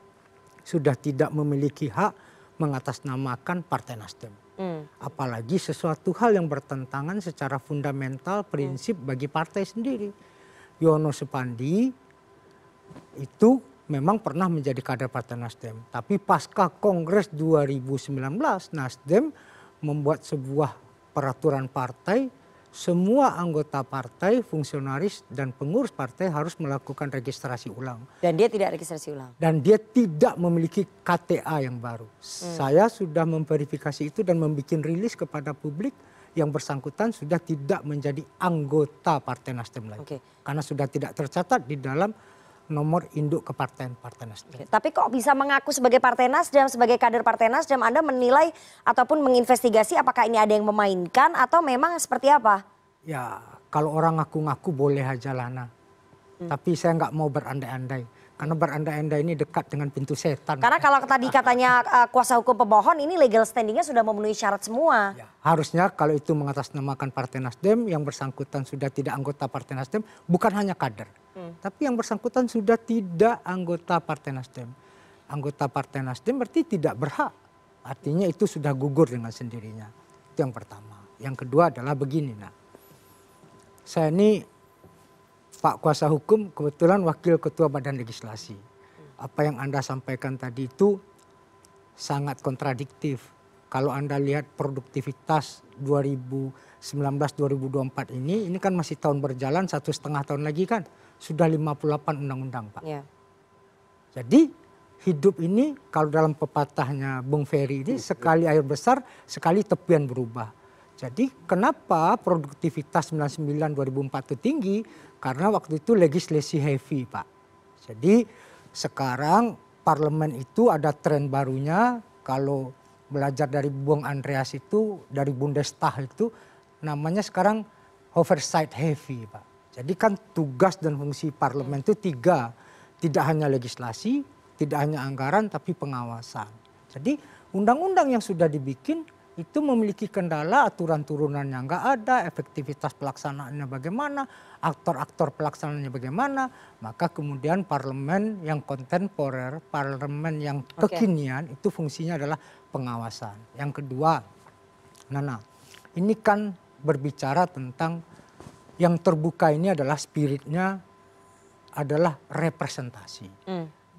sudah tidak memiliki hak mengatasnamakan Partai Nasdem. Apalagi sesuatu hal yang bertentangan secara fundamental prinsip bagi partai sendiri. Yono Supandi itu memang pernah menjadi kader Partai Nasdem. Tapi pasca Kongres 2019 Nasdem membuat sebuah peraturan partai semua anggota partai, fungsionaris dan pengurus partai harus melakukan registrasi ulang.
Dan dia tidak registrasi ulang.
Dan dia tidak memiliki KTA yang baru. Saya sudah memverifikasi itu dan membuat rilis kepada publik, yang bersangkutan sudah tidak menjadi anggota Partai Nasdem lagi. Karena sudah tidak tercatat di dalam nomor induk kepartaian Partai Nasdem.
Tapi kok bisa mengaku sebagai Partai Nasdem, sebagai kader Partai Nasdem, Anda menilai ataupun menginvestigasi apakah ini ada yang memainkan atau memang seperti apa?
Ya, kalau orang ngaku-ngaku boleh aja Lana. Tapi saya nggak mau berandai-andai. Karena berandai-andai ini dekat dengan pintu setan.
Karena kalau tadi katanya kuasa hukum pemohon ini legal standingnya sudah memenuhi syarat semua.
Ya, harusnya kalau itu mengatasnamakan Partai Nasdem, yang bersangkutan sudah tidak anggota Partai Nasdem, bukan hanya kader. Tapi yang bersangkutan sudah tidak anggota Partai Nasdem. Anggota Partai Nasdem berarti tidak berhak. Artinya itu sudah gugur dengan sendirinya. Itu yang pertama. Yang kedua adalah begini, nah. Saya ini Pak Kuasa Hukum kebetulan Wakil Ketua Badan Legislasi. Apa yang Anda sampaikan tadi itu sangat kontradiktif. Kalau Anda lihat produktivitas 2019-2024 ini kan masih tahun berjalan, 1,5 tahun lagi kan. Sudah 58 undang-undang Pak.
Ya.
Jadi hidup ini kalau dalam pepatahnya Bung Ferry ini sekali air besar, sekali tepian berubah. Jadi kenapa produktivitas 99-2004 itu tinggi? Karena waktu itu legislasi heavy Pak. Jadi sekarang parlemen itu ada tren barunya. Kalau belajar dari Bung Andreas itu, dari Bundestag itu namanya sekarang oversight heavy Pak. Jadi kan tugas dan fungsi parlemen itu 3. Tidak hanya legislasi, tidak hanya anggaran tapi pengawasan. Jadi undang-undang yang sudah dibikin itu memiliki kendala, aturan turunannya nggak ada, efektivitas pelaksanaannya bagaimana, aktor-aktor pelaksanaannya bagaimana, maka kemudian parlemen yang kontemporer, parlemen yang kekinian itu fungsinya adalah pengawasan. Yang kedua, Nana, ini kan berbicara tentang yang terbuka ini adalah spiritnya adalah representasi.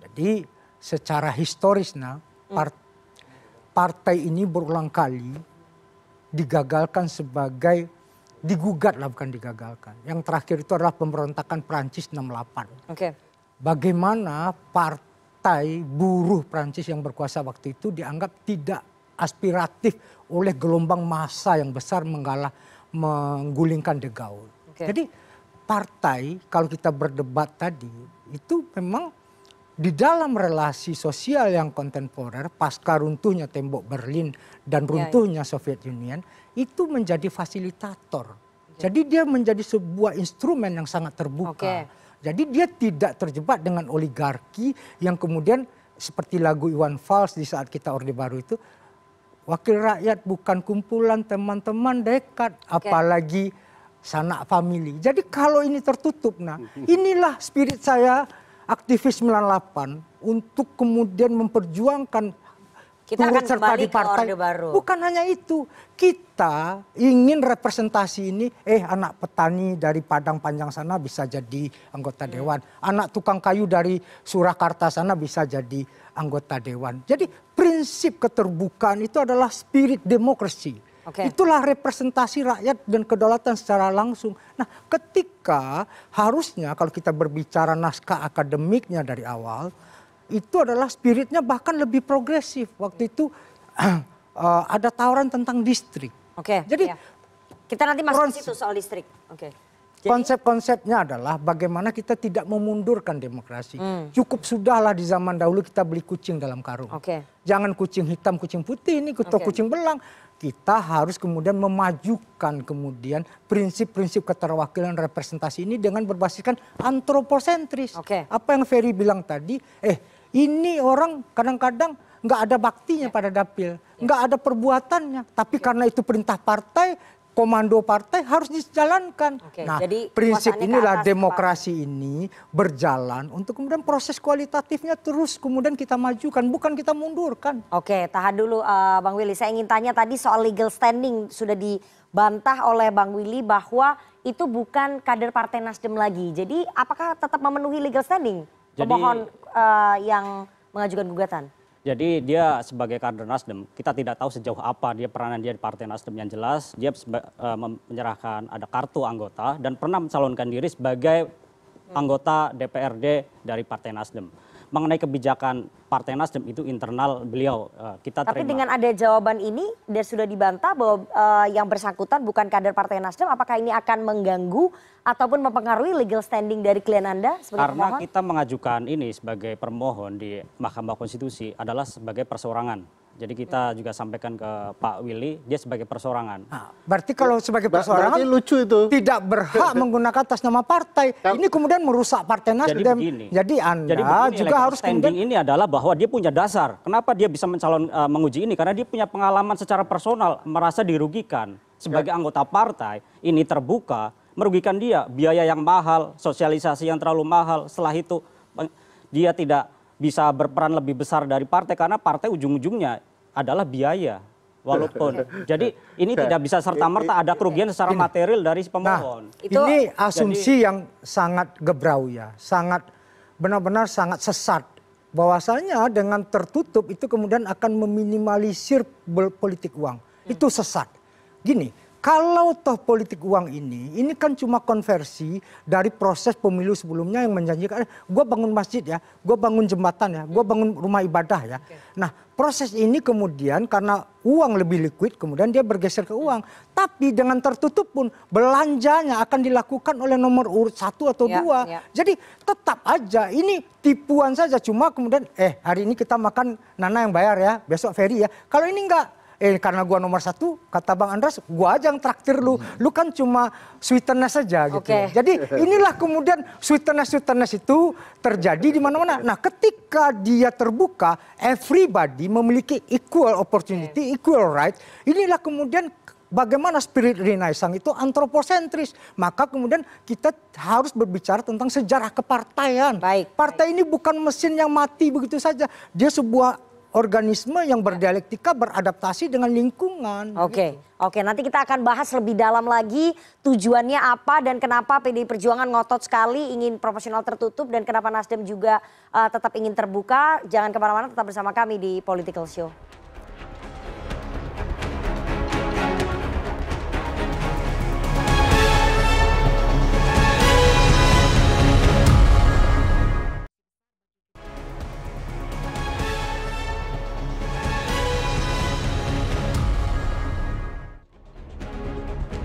Jadi secara historis, partai ini berulang kali digagalkan sebagai, digugat lah bukan digagalkan. Yang terakhir itu adalah pemberontakan Prancis 68. Bagaimana partai buruh Prancis yang berkuasa waktu itu dianggap tidak aspiratif oleh gelombang massa yang besar menggulingkan De Gaulle. Jadi partai kalau kita berdebat tadi itu memang di dalam relasi sosial yang kontemporer pasca runtuhnya tembok Berlin dan runtuhnya Soviet Union itu menjadi fasilitator. Jadi dia menjadi sebuah instrumen yang sangat terbuka. Jadi dia tidak terjebak dengan oligarki yang kemudian seperti lagu Iwan Fals di saat kita Orde Baru itu, wakil rakyat bukan kumpulan teman-teman dekat, apalagi sanak famili. Jadi kalau ini tertutup, nah inilah spirit saya aktivis 98 untuk kemudian memperjuangkan
kita akan
turut serta
kembali
di partai.
ke Orde Baru.
Bukan hanya itu, kita ingin representasi ini, anak petani dari Padang Panjang sana bisa jadi anggota dewan, anak tukang kayu dari Surakarta sana bisa jadi anggota dewan. Jadi prinsip keterbukaan itu adalah spirit demokrasi. Itulah representasi rakyat dan kedaulatan secara langsung. Nah, ketika harusnya kalau kita berbicara naskah akademiknya dari awal, itu adalah spiritnya bahkan lebih progresif. Waktu itu ada tawaran tentang distrik. Jadi
kita nanti masuk ke situ soal distrik.
Konsep-konsepnya adalah bagaimana kita tidak memundurkan demokrasi. Cukup sudahlah di zaman dahulu kita beli kucing dalam karung. Jangan kucing hitam, kucing putih ini, atau kucing belang. Kita harus kemudian memajukan kemudian prinsip-prinsip keterwakilan representasi ini dengan berbasiskan antroposentris. Apa yang Ferry bilang tadi, ini orang kadang-kadang nggak ada baktinya pada dapil, nggak ada perbuatannya, tapi karena itu perintah partai, komando partai harus dijalankan. Nah, jadi prinsip inilah demokrasi ini berjalan untuk kemudian proses kualitatifnya terus kemudian kita majukan, bukan kita mundurkan.
Tahan dulu Bang Willy. Saya ingin tanya tadi soal legal standing, sudah dibantah oleh Bang Willy bahwa itu bukan kader Partai Nasdem lagi. Jadi apakah tetap memenuhi legal standing pemohon yang mengajukan gugatan?
Jadi dia sebagai kader Nasdem, kita tidak tahu sejauh apa dia peranan dia di Partai Nasdem. Yang jelas dia menyerahkan ada kartu anggota dan pernah mencalonkan diri sebagai anggota DPRD dari Partai Nasdem. Mengenai kebijakan Partai Nasdem itu internal beliau, kita terima.
Tapi dengan ada jawaban ini dan sudah dibantah bahwa yang bersangkutan bukan kader Partai Nasdem, apakah ini akan mengganggu ataupun mempengaruhi legal standing dari klien Anda sebagai
Karena
pemohon?
kita mengajukan ini sebagai permohon di Mahkamah Konstitusi adalah sebagai perseorangan. Jadi kita juga sampaikan ke Pak Willy, dia sebagai perseorangan.
Nah, berarti kalau sebagai perseorangan
berarti lucu itu.
tidak berhak menggunakan atas nama partai. Ini kemudian merusak Partai Nasdem. Jadi Anda
begini,
juga harus
standing ini adalah bahwa dia punya dasar. Kenapa dia bisa menguji ini? Karena dia punya pengalaman secara personal, merasa dirugikan sebagai anggota partai. Ini terbuka, merugikan dia, biaya yang mahal, sosialisasi yang terlalu mahal. Setelah itu dia tidak bisa berperan lebih besar dari partai karena partai ujung-ujungnya adalah biaya. Walaupun jadi ini tidak bisa serta-merta ada kerugian secara material dari pemohon.
Ini asumsi yang sangat gebrau ya, sangat benar-benar sangat sesat. Bahwasanya dengan tertutup itu kemudian akan meminimalisir politik uang. Itu sesat. Gini, kalau toh politik uang ini kan cuma konversi dari proses pemilu sebelumnya yang menjanjikan, gue bangun masjid ya, gue bangun jembatan ya, gue bangun rumah ibadah ya. Nah proses ini kemudian karena uang lebih liquid, kemudian dia bergeser ke uang. Tapi dengan tertutup pun belanjanya akan dilakukan oleh nomor urut 1 atau 2. Jadi tetap aja ini tipuan saja, cuma kemudian hari ini kita makan Nana yang bayar ya, besok Ferry ya. Kalau ini enggak. Karena gua nomor 1, kata Bang Andras, gua aja yang traktir lu. Lu kan cuma sweetness saja gitu. Jadi inilah kemudian sweetness itu terjadi di mana-mana. Nah, ketika dia terbuka, everybody memiliki equal opportunity, equal right. Inilah kemudian bagaimana spirit Renaissance itu antroposentris. Maka kemudian kita harus berbicara tentang sejarah kepartaian. Partai ini bukan mesin yang mati begitu saja. Dia sebuah organisme yang berdialektika, beradaptasi dengan lingkungan.
Oke, nanti kita akan bahas lebih dalam lagi tujuannya apa dan kenapa PDI Perjuangan ngotot sekali ingin proporsional tertutup dan kenapa Nasdem juga tetap ingin terbuka. Jangan kemana-mana, tetap bersama kami di Political Show.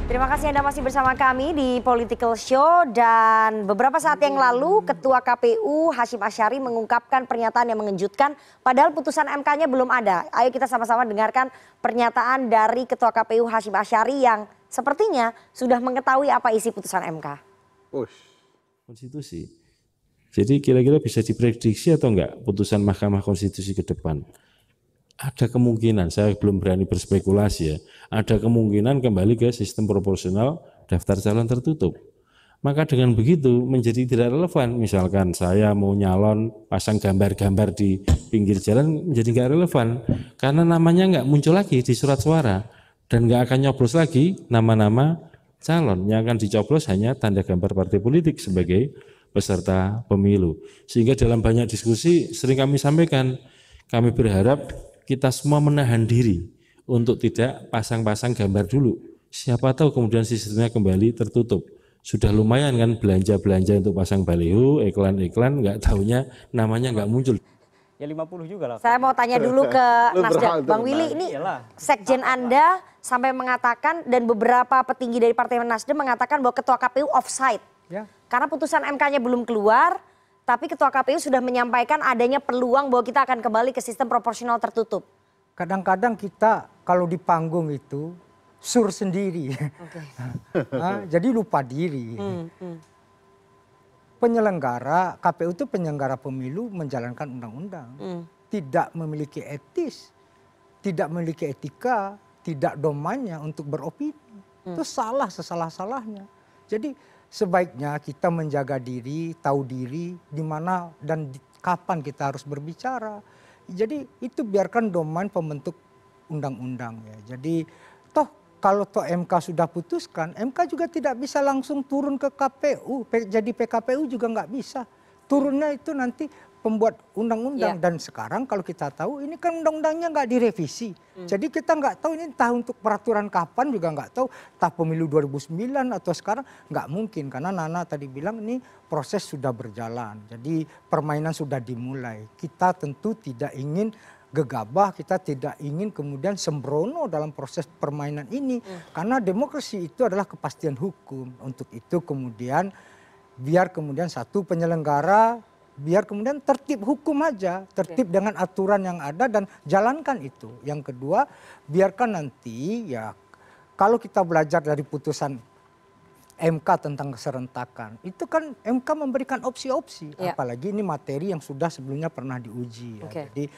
Terima kasih Anda masih bersama kami di Political Show dan beberapa saat yang lalu Ketua KPU Hashim Asyari mengungkapkan pernyataan yang mengejutkan padahal putusan MK-nya belum ada. Ayo kita sama-sama dengarkan pernyataan dari Ketua KPU Hashim Asyari yang sepertinya sudah mengetahui apa isi putusan MK.
Konstitusi. Jadi kira-kira bisa diprediksi atau enggak putusan Mahkamah Konstitusi ke depan? Ada kemungkinan, saya belum berani berspekulasi ya, ada kemungkinan kembali ke sistem proporsional daftar calon tertutup. Maka dengan begitu menjadi tidak relevan. Misalkan saya mau nyalon pasang gambar-gambar di pinggir jalan menjadi nggak relevan. Karena namanya nggak muncul lagi di surat suara. Dan nggak akan nyoblos lagi nama-nama calon. Yang akan dicoblos hanya tanda gambar partai politik sebagai peserta pemilu. Sehingga dalam banyak diskusi sering kami sampaikan, kami berharap kita semua menahan diri untuk tidak pasang-pasang gambar dulu. Siapa tahu kemudian sistemnya kembali tertutup. Sudah lumayan kan belanja-belanja untuk pasang baliho, iklan-iklan, nggak tahunya namanya nggak muncul.
Ya 50 juga lah.
Saya mau tanya dulu ke Nasdem. Bang Willy, ini sekjen Anda sampai mengatakan dan beberapa petinggi dari Partai Nasdem mengatakan bahwa Ketua KPU offside. Karena putusan MK-nya belum keluar, tapi Ketua KPU sudah menyampaikan adanya peluang bahwa kita akan kembali ke sistem proporsional tertutup.
Kadang-kadang kita kalau di panggung itu sur sendiri. Jadi lupa diri. Penyelenggara, KPU itu penyelenggara pemilu menjalankan undang-undang. Tidak memiliki etis, tidak memiliki etika, tidak domainnya untuk beropini. Itu salah sesalah-salahnya. Jadi sebaiknya kita menjaga diri, tahu diri di mana dan kapan kita harus berbicara. Jadi itu biarkan domain pembentuk undang-undang ya. Jadi toh kalau MK sudah putuskan, MK juga tidak bisa langsung turun ke KPU. Jadi PKPU juga nggak bisa. Turunnya itu nanti pembuat undang-undang. Dan sekarang kalau kita tahu ini kan undang-undangnya nggak direvisi. Jadi kita nggak tahu ini entah untuk peraturan kapan juga nggak tahu. Entah pemilu 2009 atau sekarang nggak mungkin. Karena Nana tadi bilang ini proses sudah berjalan. Jadi permainan sudah dimulai. Kita tentu tidak ingin gegabah, kita tidak ingin kemudian sembrono dalam proses permainan ini. Karena demokrasi itu adalah kepastian hukum. Untuk itu kemudian biar kemudian satu penyelenggara, biar kemudian tertib hukum aja, tertib dengan aturan yang ada dan jalankan itu. Yang kedua, biarkan nanti ya kalau kita belajar dari putusan MK tentang keserentakan, itu kan MK memberikan opsi-opsi, apalagi ini materi yang sudah sebelumnya pernah diuji. Ya. Jadi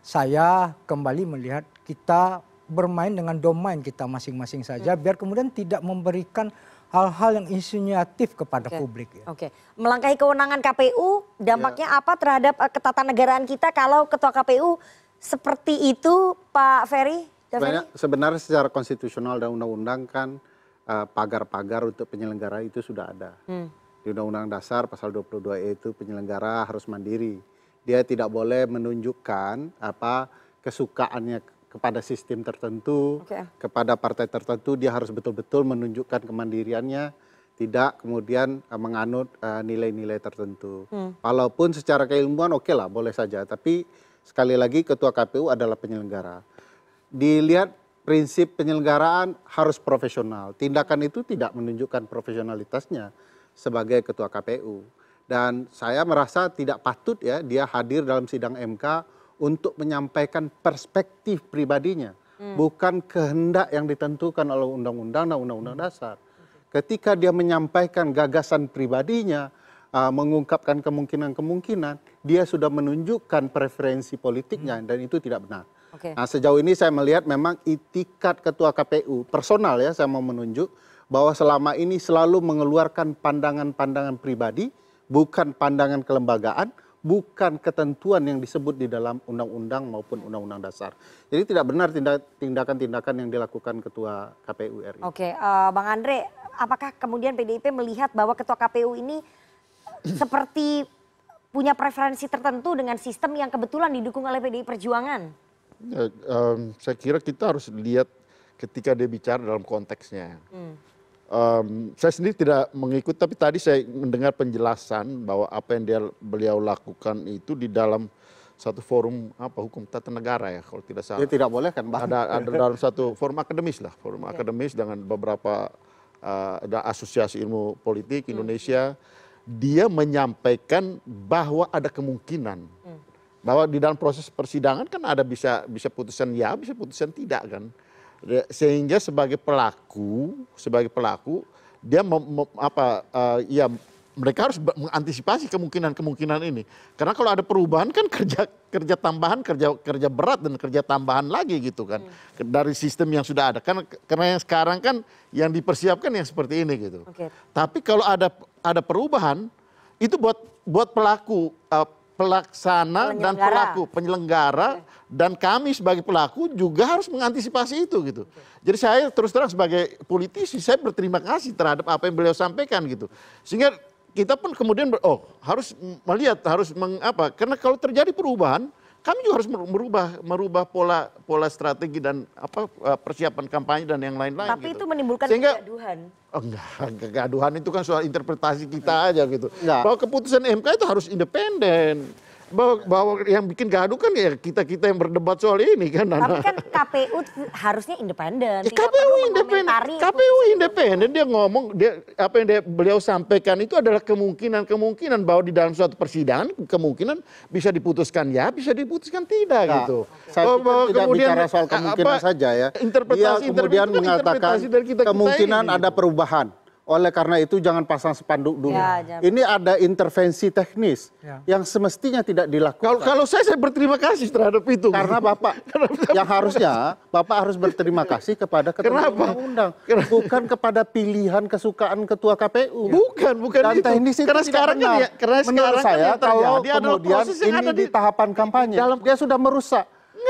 saya kembali melihat kita bermain dengan domain kita masing-masing saja, biar kemudian tidak memberikan hal-hal yang insinuatif kepada publik. Ya.
Melangkahi kewenangan KPU, dampaknya apa terhadap ketatanegaraan kita kalau ketua KPU seperti itu, Pak Ferry?
Sebenarnya secara konstitusional dan undang-undang kan pagar-pagar untuk penyelenggara itu sudah ada. Di Undang-Undang Dasar pasal 22E itu penyelenggara harus mandiri. Dia tidak boleh menunjukkan kesukaannya kepada sistem tertentu, kepada partai tertentu. Dia harus betul-betul menunjukkan kemandiriannya, tidak kemudian menganut nilai-nilai tertentu. Walaupun secara keilmuan oke lah, boleh saja. Tapi sekali lagi ketua KPU adalah penyelenggara. Dilihat prinsip penyelenggaraan harus profesional. Tindakan itu tidak menunjukkan profesionalitasnya sebagai ketua KPU. Dan saya merasa tidak patut ya dia hadir dalam sidang MK untuk menyampaikan perspektif pribadinya. Bukan kehendak yang ditentukan oleh undang-undang dan undang-undang dasar. Ketika dia menyampaikan gagasan pribadinya, mengungkapkan kemungkinan-kemungkinan, dia sudah menunjukkan preferensi politiknya dan itu tidak benar. Nah, sejauh ini saya melihat memang itikat ketua KPU, personal ya saya mau menunjuk, bahwa selama ini selalu mengeluarkan pandangan-pandangan pribadi, bukan pandangan kelembagaan, bukan ketentuan yang disebut di dalam undang-undang maupun undang-undang dasar. Jadi tidak benar tindakan-tindakan yang dilakukan ketua KPU RI.
Bang Andre, apakah kemudian PDIP melihat bahwa ketua KPU ini seperti punya preferensi tertentu dengan sistem yang kebetulan didukung oleh PDI Perjuangan?
Ya, saya kira kita harus lihat ketika dia bicara dalam konteksnya. Saya sendiri tidak mengikut, tapi tadi saya mendengar penjelasan bahwa apa yang beliau lakukan itu di dalam satu forum hukum tata negara ya kalau tidak salah.
Ya, tidak boleh kan, Bang?
Ada dalam satu forum akademis lah, forum akademis dengan beberapa asosiasi ilmu politik Indonesia. Dia menyampaikan bahwa ada kemungkinan bahwa di dalam proses persidangan kan ada bisa putusan ya, bisa putusan tidak kan. Sehingga sebagai pelaku dia mereka harus mengantisipasi kemungkinan ini. Karena kalau ada perubahan kan kerja tambahan, kerja berat dan kerja tambahan lagi gitu kan. Dari sistem yang sudah ada. Karena yang sekarang kan yang dipersiapkan yang seperti ini gitu. Tapi kalau ada perubahan itu buat pelaku pelaksana dan pelaku penyelenggara dan kami sebagai pelaku juga harus mengantisipasi itu gitu. Jadi saya terus terang sebagai politisi saya berterima kasih terhadap apa yang beliau sampaikan gitu. Sehingga kita pun kemudian harus melihat karena kalau terjadi perubahan kami juga harus merubah pola strategi dan persiapan kampanye dan yang lain-lain.
Tapi gitu. Itu menimbulkan kegaduhan.
Enggak, kegaduhan itu kan soal interpretasi kita aja gitu. Bahwa keputusan MK itu harus independen. Bahwa yang bikin gaduh kan ya kita yang berdebat soal ini kan.
Tapi kan KPU harusnya independen.
KPU independen dia ngomong apa yang beliau sampaikan itu adalah kemungkinan bahwa di dalam suatu persidangan kemungkinan bisa diputuskan ya, bisa diputuskan tidak gitu.
Saya tidak bicara soal kemungkinan saja ya. Dia kemudian mengatakan kemungkinan ada perubahan. Oleh karena itu jangan pasang spanduk dulu. Ini ada intervensi teknis yang semestinya tidak dilakukan.
Kalau saya berterima kasih terhadap itu.
Karena Bapak yang harusnya Bapak harus berterima kasih kepada ketua undang-undang, bukan kepada pilihan kesukaan ketua KPU.
Bukan
dan
itu.
Teknis itu
karena sekarang kan
menurut saya kalau kemudian ini di tahapan kampanye dia sudah merusak.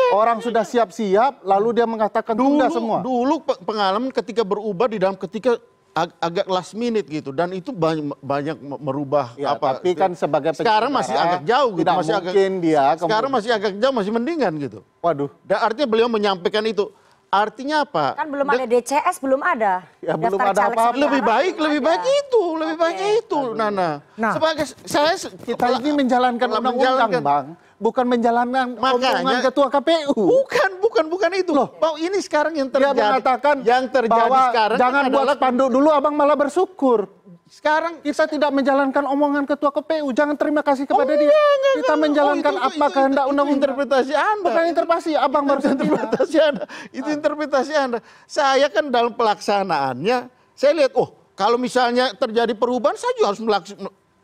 Orang sudah siap-siap lalu dia mengatakan tunda semua.
Dulu pengalaman ketika berubah di dalam ketika agak last minute gitu, dan itu banyak merubah
Ya,
apa.
tapi kan sebagai
sekarang masih agak jauh gitu,
tidak
masih
mungkin dia
sekarang masih agak jauh, masih mendingan gitu.
Waduh.
Dan artinya beliau menyampaikan itu. Artinya apa?
Kan belum ada DCS, belum ada.
Ya, belum
Daftar
ada
caleg
apa-apa.
sementara,
lebih baik itu, lebih
Oke.
baik itu, Nana.
Nah.
Sebagai saya
Kita ini menjalankan undang-undang, Bang. Bukan menjalankan omongan ketua KPU.
Bukan itu. Bahwa ini sekarang yang
Dia
terjadi.
mengatakan
yang terjadi
bahwa
sekarang
jangan buat
adalah
spanduk dulu, Abang malah bersyukur.
sekarang
Kita tidak menjalankan omongan ketua KPU. Jangan terima kasih kepada dia. Kita menjalankan apa kehendak undang-undang.
interpretasi Anda.
Bukan interpretasi, Abang baru
interpretasi Anda. Itu interpretasi Anda. Saya kan dalam pelaksanaannya, saya lihat, kalau misalnya terjadi perubahan, saya juga harus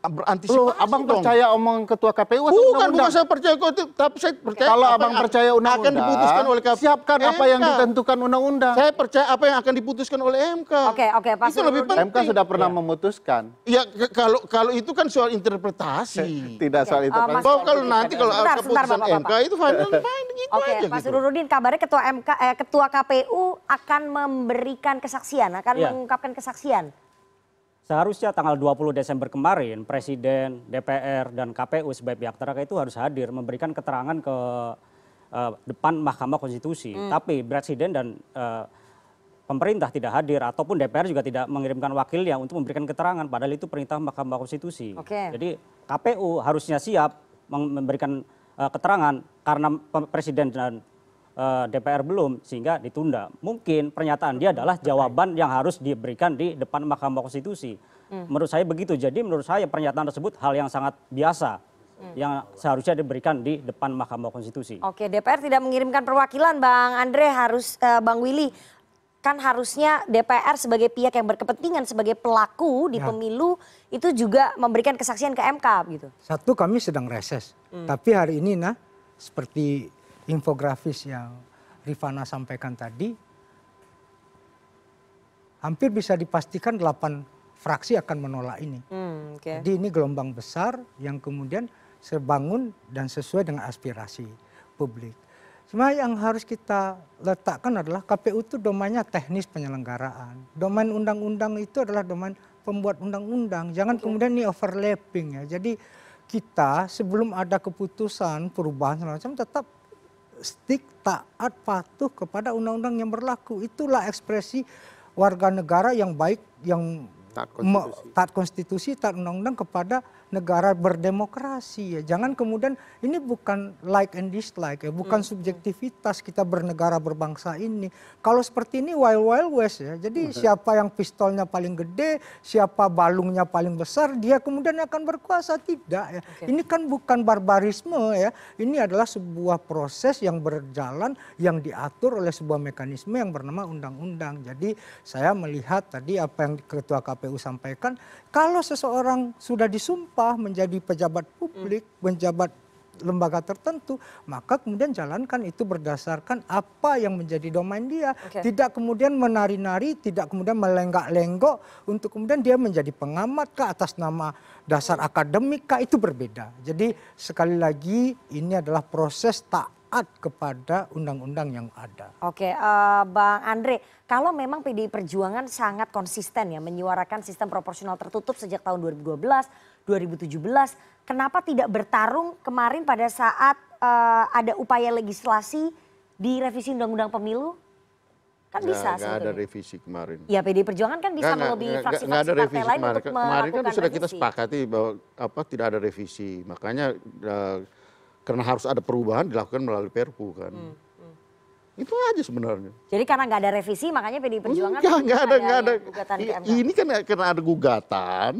berantisipasi.
Loh, Abang
dong.
percaya omongan ketua KPU atau
Bukan
undang-undang?
saya percaya kok itu, tapi saya percaya
Kalau
apa
Abang
yang
percaya undang-undang,
akan diputuskan oleh
siapkan apa yang
MK.
ditentukan undang-undang.
Saya percaya apa yang akan diputuskan oleh MK.
Oke, Pak
Itu lebih
Surudin.
penting.
MK sudah pernah memutuskan.
Ya kalau itu kan soal interpretasi.
Tidak soal itu.
Mas-
Bahwa kalau nanti kalau
Sebentar,
keputusan
Bapak-Bapak.
MK itu final binding itu
Oke,
aja
Pak
gitu.
Surudin, kabarnya ketua KPU akan memberikan kesaksian, akan
Iya.
mengungkapkan kesaksian.
Seharusnya tanggal 20 Desember kemarin Presiden, DPR, dan KPU sebagai pihak terkait itu harus hadir memberikan keterangan ke depan Mahkamah Konstitusi. Tapi Presiden dan pemerintah tidak hadir ataupun DPR juga tidak mengirimkan wakilnya untuk memberikan keterangan padahal itu perintah Mahkamah Konstitusi.
Oke.
Jadi KPU harusnya siap memberikan keterangan karena Presiden dan DPR belum sehingga ditunda. Mungkin pernyataan dia adalah jawaban yang harus diberikan di depan Mahkamah Konstitusi. Menurut saya begitu. Jadi menurut saya pernyataan tersebut hal yang sangat biasa yang seharusnya diberikan di depan Mahkamah Konstitusi.
Oke, DPR tidak mengirimkan perwakilan, Bang Andre, Bang Willy. Kan harusnya DPR sebagai pihak yang berkepentingan sebagai pelaku di pemilu itu juga memberikan kesaksian ke MK gitu.
Satu, kami sedang reses. Tapi hari ini seperti infografis yang Rifana sampaikan tadi, hampir bisa dipastikan 8 fraksi akan menolak ini.
Oke.
Jadi ini gelombang besar yang kemudian sebangun dan sesuai dengan aspirasi publik. Sebenarnya yang harus kita letakkan adalah KPU itu domainnya teknis penyelenggaraan. Domain undang-undang itu adalah domain pembuat undang-undang. Jangan kemudian ini overlapping ya. Jadi kita sebelum ada keputusan perubahan segala macam tetap stick, taat, patuh kepada undang-undang yang berlaku. Itulah ekspresi warga negara yang baik, yang taat konstitusi, taat undang-undang kepada negara berdemokrasi ya. Jangan kemudian ini bukan like and dislike ya, bukan subjektivitas kita bernegara berbangsa ini. Kalau seperti ini wild west ya. Jadi siapa yang pistolnya paling gede, siapa balungnya paling besar, dia kemudian akan berkuasa, tidak ya. Ini kan bukan barbarisme ya. Ini adalah sebuah proses yang berjalan yang diatur oleh sebuah mekanisme yang bernama undang-undang. Jadi saya melihat tadi apa yang Ketua KPU sampaikan, kalau seseorang sudah disumpah menjadi pejabat publik, menjabat lembaga tertentu, maka kemudian jalankan itu berdasarkan apa yang menjadi domain dia. Tidak kemudian menari-nari, tidak kemudian melenggak-lenggok untuk kemudian dia menjadi pengamat kah atas nama dasar akademik kah, itu berbeda. Jadi sekali lagi ini adalah proses taat kepada undang-undang yang ada.
Oke, Bang Andre, kalau memang PDI Perjuangan sangat konsisten ya menyuarakan sistem proporsional tertutup sejak tahun 2012, 2017, kenapa tidak bertarung kemarin pada saat ada upaya legislasi di revisi Undang-Undang Pemilu? Kan bisa
Nggak ada revisi kemarin.
Ya PDI Perjuangan kan bisa melobi fraksi-fraksi partai lain untuk
kemarin kan
melakukan
sudah kita
revisi.
sepakati bahwa tidak ada revisi. Makanya karena harus ada perubahan dilakukan melalui Perpu kan. Itu aja sebenarnya.
Jadi karena nggak ada revisi makanya PDI Perjuangan
Nggak ada.
gugatan ke MK.
Ini kan karena ada gugatan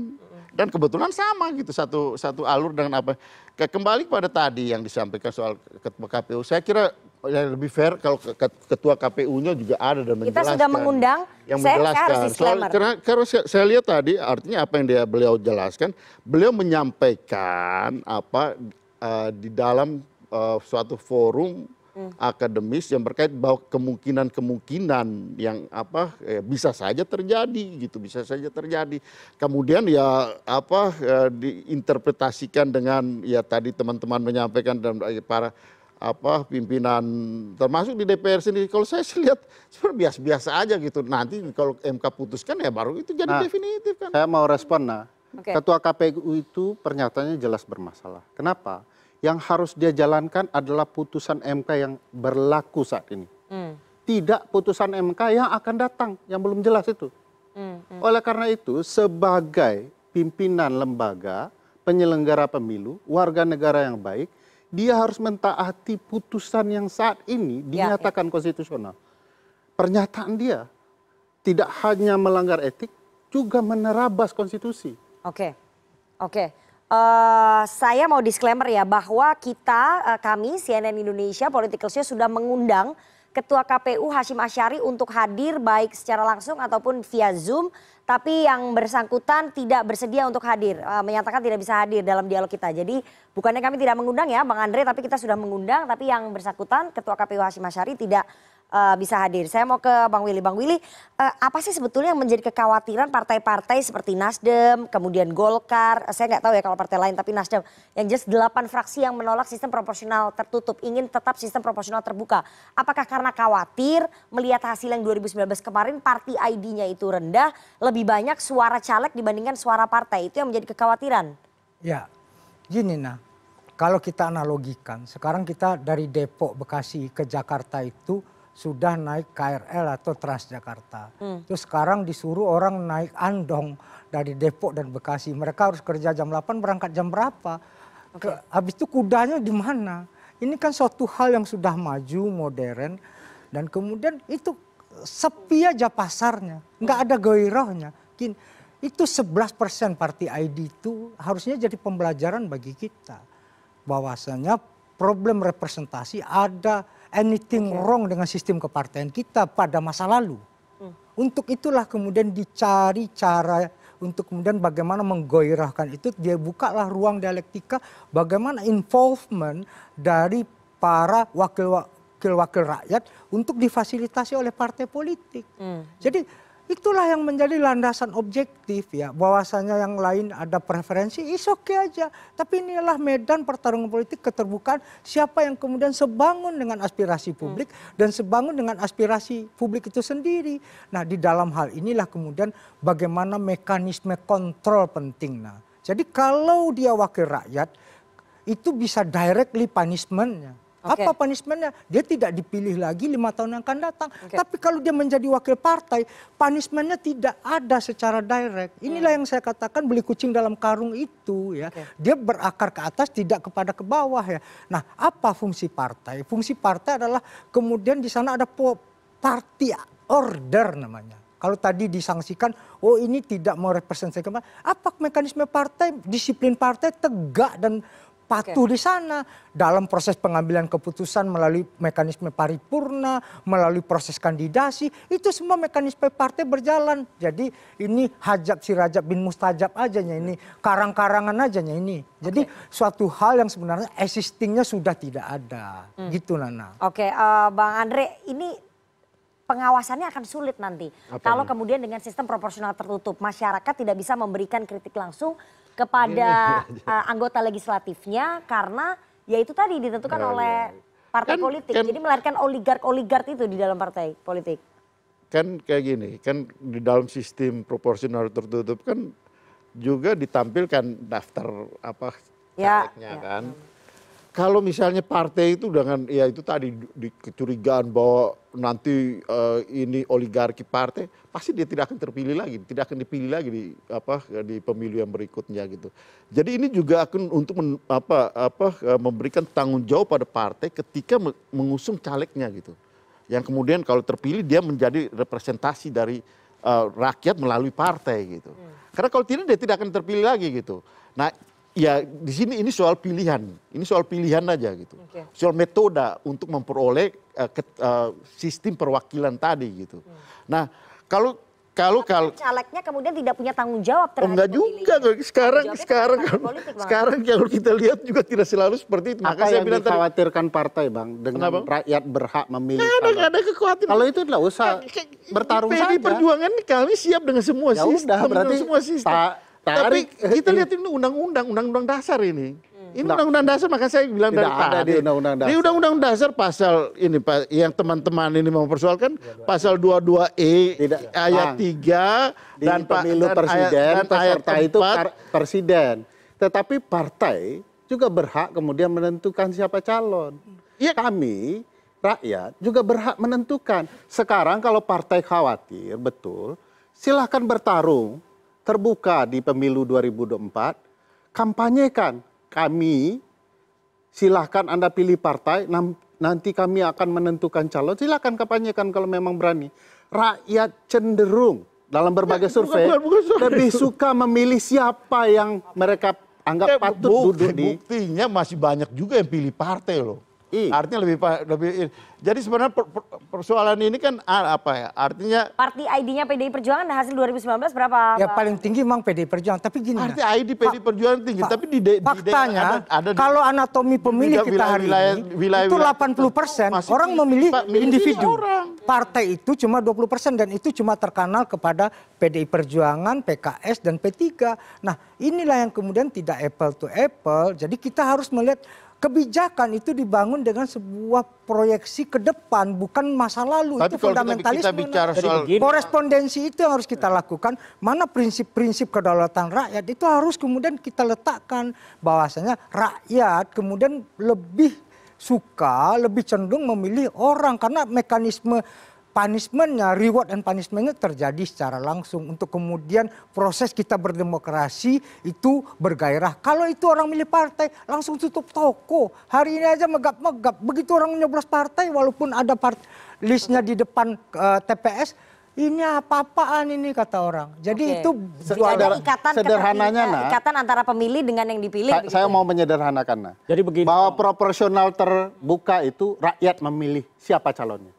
dan kebetulan sama gitu satu alur dengan apa. Kembali pada tadi yang disampaikan soal ketua KPU, saya kira lebih fair kalau ketua KPU-nya juga ada dan menjelaskan.
Kita sudah mengundang,
yang
saya
menjelaskan.
harus disclaimer.
Karena saya lihat tadi artinya apa yang beliau jelaskan, beliau menyampaikan apa di dalam suatu forum akademis yang berkait bahwa kemungkinan yang bisa saja terjadi gitu, bisa saja terjadi. Kemudian ya diinterpretasikan dengan ya tadi teman-teman menyampaikan dan para pimpinan termasuk di DPR sendiri. Kalau saya sih lihat sebenarnya biasa-biasa aja gitu. Nanti kalau MK putuskan ya baru itu jadi definitif kan.
Saya mau respon Ketua KPU itu pernyataannya jelas bermasalah. Kenapa? Yang harus dia jalankan adalah putusan MK yang berlaku saat ini. Tidak putusan MK yang akan datang, yang belum jelas itu. Oleh karena itu, sebagai pimpinan lembaga, penyelenggara pemilu, warga negara yang baik, dia harus mentaati putusan yang saat ini dinyatakan konstitusional. Pernyataan dia tidak hanya melanggar etik, juga menerabas konstitusi.
Oke. Saya mau disclaimer ya bahwa kami CNN Indonesia Political Show sudah mengundang Ketua KPU Hashim Asyari untuk hadir baik secara langsung ataupun via Zoom. Tapi yang bersangkutan tidak bersedia untuk hadir, menyatakan tidak bisa hadir dalam dialog kita. Jadi bukannya kami tidak mengundang ya Bang Andre, tapi kita sudah mengundang. Tapi yang bersangkutan Ketua KPU Hashim Asyari tidak bisa hadir. Saya mau ke Bang Willy. Bang Willy, apa sih sebetulnya yang menjadi kekhawatiran partai-partai seperti Nasdem, kemudian Golkar, saya nggak tahu ya kalau partai lain, tapi Nasdem, yang jelas 8 fraksi yang menolak sistem proporsional tertutup, ingin tetap sistem proporsional terbuka. Apakah karena khawatir melihat hasil yang 2019 kemarin, party ID-nya itu rendah, lebih banyak suara caleg dibandingkan suara partai, itu yang menjadi kekhawatiran?
Ya, gini kalau kita analogikan, sekarang kita dari Depok, Bekasi ke Jakarta itu sudah naik KRL atau Transjakarta. Terus sekarang disuruh orang naik andong dari Depok dan Bekasi. Mereka harus kerja jam 8, berangkat jam berapa? Habis itu kudanya di mana? Ini kan suatu hal yang sudah maju, modern. Dan kemudian itu sepi aja pasarnya. Nggak ada gairahnya. Itu 11% party ID itu harusnya jadi pembelajaran bagi kita. Bahwasanya problem representasi ada anything wrong dengan sistem kepartaian kita pada masa lalu. Untuk itulah kemudian dicari cara untuk kemudian bagaimana menggoirahkan itu. Dia bukalah ruang dialektika bagaimana involvement dari para wakil-wakil rakyat untuk difasilitasi oleh partai politik. Jadi itulah yang menjadi landasan objektif ya, bahwasanya yang lain ada preferensi, is oke aja. Tapi inilah medan pertarungan politik keterbukaan siapa yang kemudian sebangun dengan aspirasi publik dan sebangun dengan aspirasi publik itu sendiri. Nah di dalam hal inilah kemudian bagaimana mekanisme kontrol penting. Jadi kalau dia wakil rakyat itu bisa directly punishment-nya. Apa punishment-nya? Dia tidak dipilih lagi 5 tahun yang akan datang. Tapi kalau dia menjadi wakil partai, punishment-nya tidak ada secara direct. Inilah yang saya katakan beli kucing dalam karung itu ya. Dia berakar ke atas tidak kepada ke bawah ya. Nah, apa fungsi partai? Fungsi partai adalah kemudian di sana ada party order namanya. Kalau tadi disangsikan, oh ini tidak mau representasi, apa mekanisme partai, disiplin partai tegak dan patuh di sana dalam proses pengambilan keputusan melalui mekanisme paripurna, melalui proses kandidasi, itu semua mekanisme partai berjalan. Jadi ini hajab si Rajab bin Mustajab ajanya ini, karang-karangan ajanya ini. Jadi suatu hal yang sebenarnya existingnya sudah tidak ada. Gitu Nana.
Bang Andre, ini pengawasannya akan sulit nanti. Kalau kemudian dengan sistem proporsional tertutup, masyarakat tidak bisa memberikan kritik langsung kepada anggota legislatifnya karena ya itu tadi ditentukan oleh partai politik. Jadi melahirkan oligark itu di dalam partai politik.
Kan kayak gini, kan di dalam sistem proporsional tertutup kan juga ditampilkan daftar calegnya kan. Kalau misalnya partai itu dengan ya itu tadi kecurigaan bahwa nanti ini oligarki partai, pasti dia tidak akan terpilih lagi, tidak akan dipilih lagi di pemilu yang berikutnya gitu. Jadi ini juga akan untuk memberikan tanggung jawab pada partai ketika mengusung calegnya gitu. Yang kemudian kalau terpilih dia menjadi representasi dari rakyat melalui partai gitu. Karena kalau tidak dia tidak akan terpilih lagi gitu. Nah, ya di sini ini soal pilihan aja gitu, soal metode untuk memperoleh sistem perwakilan tadi gitu. Nah kalau
calegnya kemudian tidak punya tanggung jawab terhadap
enggak juga sekarang kalau kita lihat juga tidak selalu seperti itu.
Apa yang dikhawatirkan partai Bang dengan rakyat berhak memilih?
Nggak ada kekhawatiran.
Kalau itu tidak usah bertarung saja.
Perjuangan kami siap dengan semua sistem.
Berarti
Tapi kita lihat ini undang-undang dasar ini. Ini undang-undang dasar, maka saya bilang
Tidak
dari
ada
tadi.
di undang-undang dasar.
Di undang-undang dasar pasal ini Pak, yang teman-teman ini mempersoalkan pasal 22E ayat 3
di pemilu presiden peserta itu presiden. Tetapi partai juga berhak kemudian menentukan siapa calon.
Iya.
Kami rakyat juga berhak menentukan. Sekarang kalau partai khawatir betul, silahkan bertarung terbuka di pemilu 2024, kampanyekan. Kami silahkan Anda pilih partai, nanti kami akan menentukan calon. Silahkan kampanyekan kalau memang berani. Rakyat cenderung dalam berbagai survei lebih suka memilih siapa yang mereka anggap patut duduk di.
Buktinya masih banyak juga yang pilih partai loh. Artinya lebih jadi sebenarnya persoalan ini kan apa ya? Artinya
Parti ID-nya PDI Perjuangan hasil 2019 berapa?
Ya paling tinggi memang PDI Perjuangan, tapi gini.
Arti ID PDI Perjuangan tinggi, tapi di
faktanya
ada
kalau anatomi pemilih kita hari ini itu 80% orang memilih individu. Partai itu cuma 20% dan itu cuma terkenal kepada PDI Perjuangan, PKS dan P3. Nah, inilah yang kemudian tidak apple to apple. Jadi kita harus melihat kebijakan itu dibangun dengan sebuah proyeksi ke depan, bukan masa lalu.
Tapi
itu fundamentalisme.
kita bicara soal
korespondensi itu yang harus kita lakukan. Mana prinsip-prinsip kedaulatan rakyat itu harus kemudian kita letakkan. Bahwasanya rakyat kemudian lebih suka, lebih cenderung memilih orang. Karena mekanisme punishment-nya, reward and punishment-nya terjadi secara langsung untuk kemudian proses kita berdemokrasi itu bergairah. Kalau itu orang milih partai langsung tutup toko. Hari ini aja megap-megap. Begitu orang nyoblos partai walaupun ada listnya di depan TPS, ini apa-apaan ini kata orang. Jadi itu
ada ikatan
sederhananya
ikatan antara pemilih dengan yang dipilih.
Saya mau menyederhanakan.
Jadi begini.
Bahwa proporsional terbuka itu rakyat memilih siapa calonnya.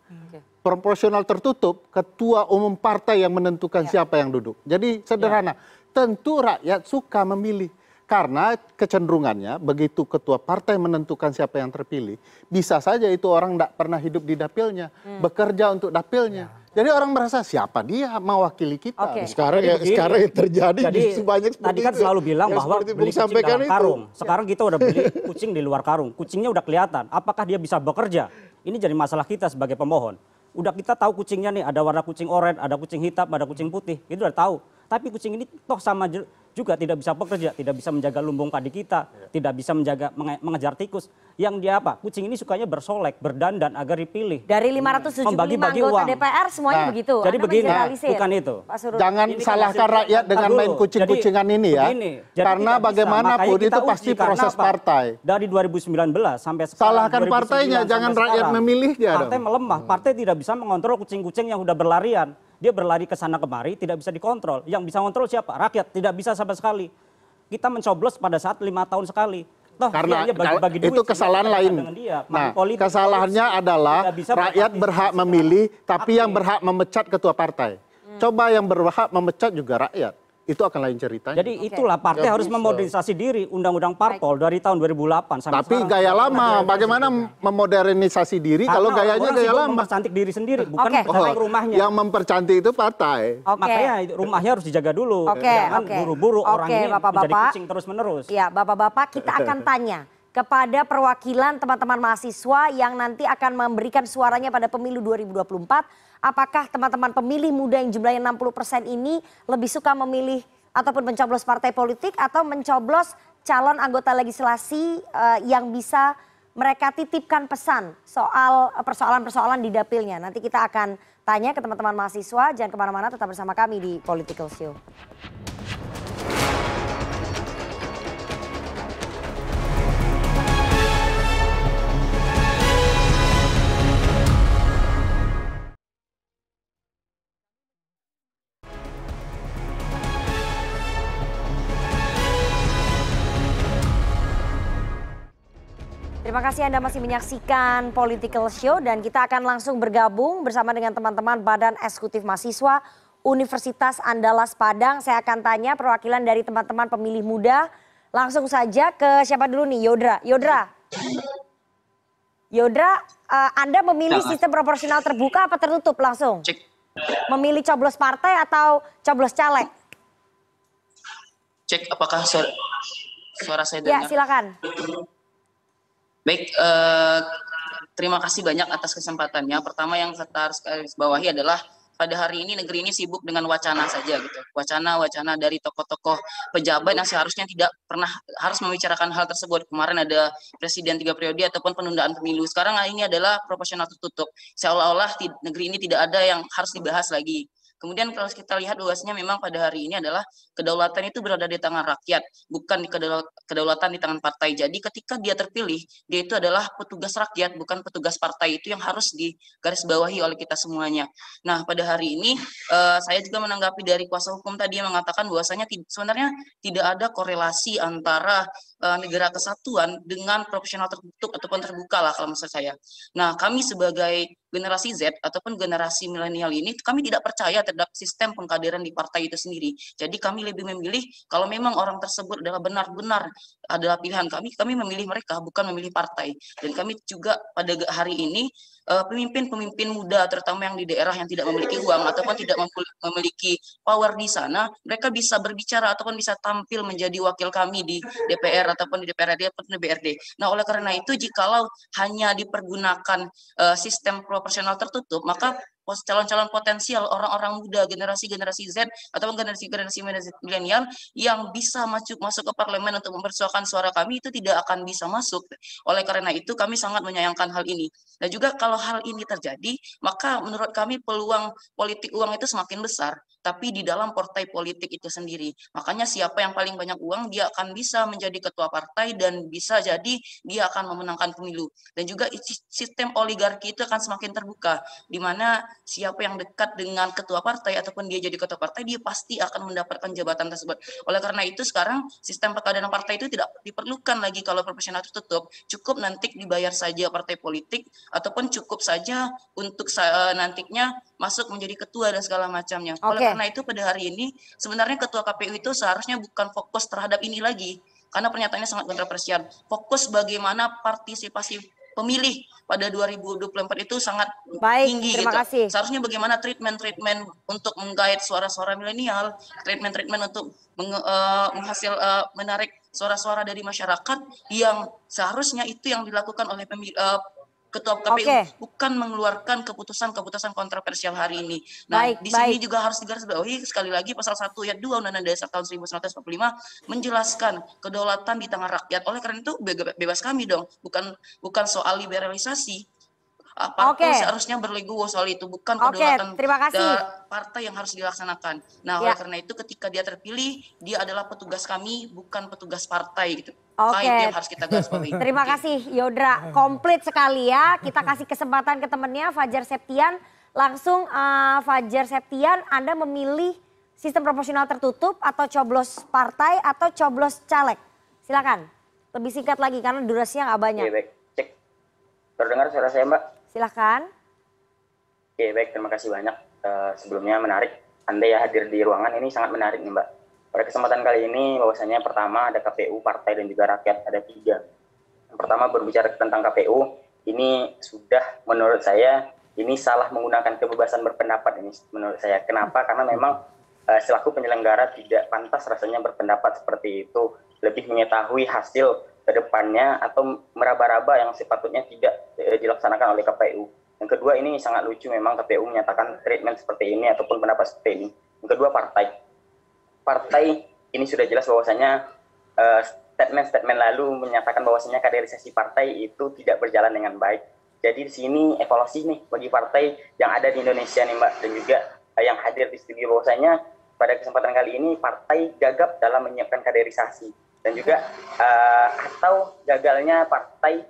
Proporsional tertutup, ketua umum partai yang menentukan siapa yang duduk. Jadi sederhana, tentu rakyat suka memilih. Karena kecenderungannya begitu ketua partai menentukan siapa yang terpilih, bisa saja itu orang tidak pernah hidup di dapilnya, bekerja untuk dapilnya. Jadi orang merasa siapa dia mewakili kita.
Sekarang yang terjadi justru banyak seperti
tadi kan
itu.
selalu bilang bahwa beli kucing dalam karung. Sekarang kita udah beli kucing di luar karung. Kucingnya udah kelihatan. Apakah dia bisa bekerja? Ini jadi masalah kita sebagai pemohon. Udah kita tahu kucingnya nih, ada warna kucing oranye, ada kucing hitam, ada kucing putih. Itu udah tahu. Tapi kucing ini toh sama juga tidak bisa bekerja, tidak bisa menjaga lumbung padi kita, tidak bisa mengejar tikus. Yang dia apa? Kucing ini sukanya bersolek, berdandan agar dipilih.
Dari 575 anggota DPR semuanya begitu.
Jadi begini, bukan itu.
Jangan salahkan rakyat dengan main kucing-kucingan ini ya. Karena bagaimanapun itu pasti proses partai.
Dari 2019 sampai sekarang.
Salahkan partainya, jangan rakyat memilihnya.
Partai melemah, partai tidak bisa mengontrol kucing-kucing yang udah berlarian. Dia berlari ke sana kemari, tidak bisa dikontrol. Yang bisa kontrol siapa? Rakyat, tidak bisa sama sekali. Kita mencoblos pada saat 5 tahun sekali. Toh,
karena
bagi duit,
itu kesalahan lain. Nah, kesalahannya adalah rakyat berhak memilih, tapi yang berhak memecat ketua partai. Coba yang berhak memecat juga rakyat. Itu akan lain ceritanya.
Jadi itulah partai harus memodernisasi diri. Undang-undang parpol dari tahun 2008 sampai
tapi sekarang. Gaya lama, bagaimana memodernisasi diri kalau gayanya gaya lama?
Mempercantik diri sendiri, bukan mempercantik rumahnya.
Yang mempercantik itu partai.
Makanya rumahnya harus dijaga dulu. Jangan buru-buru orang ini menjadi kucing terus-menerus.
Ya, Bapak-bapak, kita akan tanya kepada perwakilan teman-teman mahasiswa yang nanti akan memberikan suaranya pada pemilu 2024. Apakah teman-teman pemilih muda yang jumlahnya 60% ini lebih suka memilih ataupun mencoblos partai politik atau mencoblos calon anggota legislasi yang bisa mereka titipkan pesan soal persoalan-persoalan di dapilnya. Nanti kita akan tanya ke teman-teman mahasiswa, jangan kemana-mana, tetap bersama kami di Political Show. Terima kasih Anda masih menyaksikan Political Show dan kita akan langsung bergabung bersama dengan teman-teman Badan Eksekutif Mahasiswa Universitas Andalas Padang. Saya akan tanya perwakilan dari teman-teman pemilih muda. Langsung saja ke siapa dulu nih? Yodra, Anda memilih sistem proporsional terbuka apa tertutup langsung? Memilih coblos partai atau coblos caleg?
Cek apakah suara saya
Ya,
dengar?
silakan.
Baik, terima kasih banyak atas kesempatannya. Pertama yang kita harus garis bawahi adalah pada hari ini negeri ini sibuk dengan wacana saja gitu. Wacana dari tokoh-tokoh pejabat yang seharusnya tidak pernah harus membicarakan hal tersebut. Kemarin ada presiden 3 periode ataupun penundaan pemilu. Sekarang ini adalah proporsional tertutup. Seolah-olah negeri ini tidak ada yang harus dibahas lagi. Kemudian kalau kita lihat bahwasanya memang pada hari ini adalah kedaulatan itu berada di tangan rakyat, bukan di kedaulatan di tangan partai. Jadi ketika dia terpilih, dia itu adalah petugas rakyat, bukan petugas partai. Itu yang harus digarisbawahi oleh kita semuanya. Nah, pada hari ini saya juga menanggapi dari kuasa hukum tadi yang mengatakan bahwasanya sebenarnya tidak ada korelasi antara negara kesatuan dengan proporsional tertutup ataupun terbuka lah kalau menurut saya. Nah, kami sebagai generasi Z ataupun generasi milenial ini, kami tidak percaya terhadap sistem pengkaderan di partai itu sendiri. Jadi kami lebih memilih kalau memang orang tersebut adalah benar-benar adalah pilihan kami memilih mereka, bukan memilih partai. Dan kami juga pada hari ini pemimpin-pemimpin muda terutama yang di daerah yang tidak memiliki uang ataupun tidak memiliki power di sana, mereka bisa berbicara ataupun bisa tampil menjadi wakil kami di DPR ataupun di DPRD ataupun di DPRD. Nah, oleh karena itu jikalau hanya dipergunakan sistem proporsional tertutup, maka calon-calon potensial orang-orang muda generasi Z ataupun generasi milenial yang bisa masuk ke parlemen untuk mempersoalkan suara kami itu tidak akan bisa masuk. Oleh karena itu kami sangat menyayangkan hal ini. Dan juga kalau hal ini terjadi, maka menurut kami peluang politik uang itu semakin besar, tapi di dalam partai politik itu sendiri. Makanya siapa yang paling banyak uang, dia akan bisa menjadi ketua partai dan bisa jadi dia akan memenangkan pemilu. Dan juga sistem oligarki itu akan semakin terbuka, di mana siapa yang dekat dengan ketua partai ataupun dia jadi ketua partai, dia pasti akan mendapatkan jabatan tersebut. Oleh karena itu sekarang sistem pengkaderan partai itu tidak diperlukan lagi kalau proporsional tertutup, cukup nanti dibayar saja partai politik ataupun cukup saja untuk nantinya masuk menjadi ketua dan segala macamnya. Oleh karena itu pada hari ini sebenarnya ketua KPU itu seharusnya bukan fokus terhadap ini lagi, karena pernyataannya sangat kontroversial. Fokus bagaimana partisipasi pemilih pada 2024 itu sangat tinggi gitu. Seharusnya bagaimana treatment untuk menggait suara-suara milenial, treatment untuk menarik suara-suara dari masyarakat yang seharusnya itu yang dilakukan oleh Ketua KPU, bukan mengeluarkan keputusan-keputusan kontroversial hari ini. Nah, di sini juga harus digarisbawahi sekali lagi pasal 1 ayat 2 Undang-Undang Dasar tahun 1945 menjelaskan kedaulatan di tangan rakyat. Oleh karena itu bebas kami dong, bukan soal liberalisasi. Partai seharusnya berlegowo soal itu, bukan kedaulatan partai yang harus dilaksanakan. Nah, oleh karena itu ketika dia terpilih, dia adalah petugas kami, bukan petugas partai gitu. Itu yang harus kita garisbawahi.
Terima kasih Yodra, komplit sekali ya. Kita kasih kesempatan ke temennya Fajar Septian. Langsung Fajar Septian, Anda memilih sistem proporsional tertutup atau coblos partai atau coblos caleg? Silakan. Lebih singkat lagi karena durasinya nggak banyak.
Oke, baik. Cek. Terdengar suara saya, Mbak?
Silakan.
Oke, baik. Terima kasih banyak. Sebelumnya menarik. Anda ya hadir di ruangan ini sangat menarik nih, Mbak. Pada kesempatan kali ini bahwasanya pertama ada KPU, partai dan juga rakyat, ada 3. Yang pertama berbicara tentang KPU, ini sudah menurut saya ini salah menggunakan kebebasan berpendapat ini menurut saya. Kenapa? Karena memang selaku penyelenggara tidak pantas rasanya berpendapat seperti itu, lebih mengetahui hasil ke depannya atau meraba-raba yang sepatutnya tidak dilaksanakan oleh KPU. Yang kedua, ini sangat lucu memang KPU menyatakan treatment seperti ini ataupun pendapat seperti ini. Yang kedua, partai ini sudah jelas bahwasanya statement lalu menyatakan bahwasanya kaderisasi partai itu tidak berjalan dengan baik. Jadi di sini evaluasi nih bagi partai yang ada di Indonesia nih Mbak, dan juga yang hadir di studio bahwasanya pada kesempatan kali ini partai gagap dalam menyiapkan kaderisasi dan juga atau gagalnya partai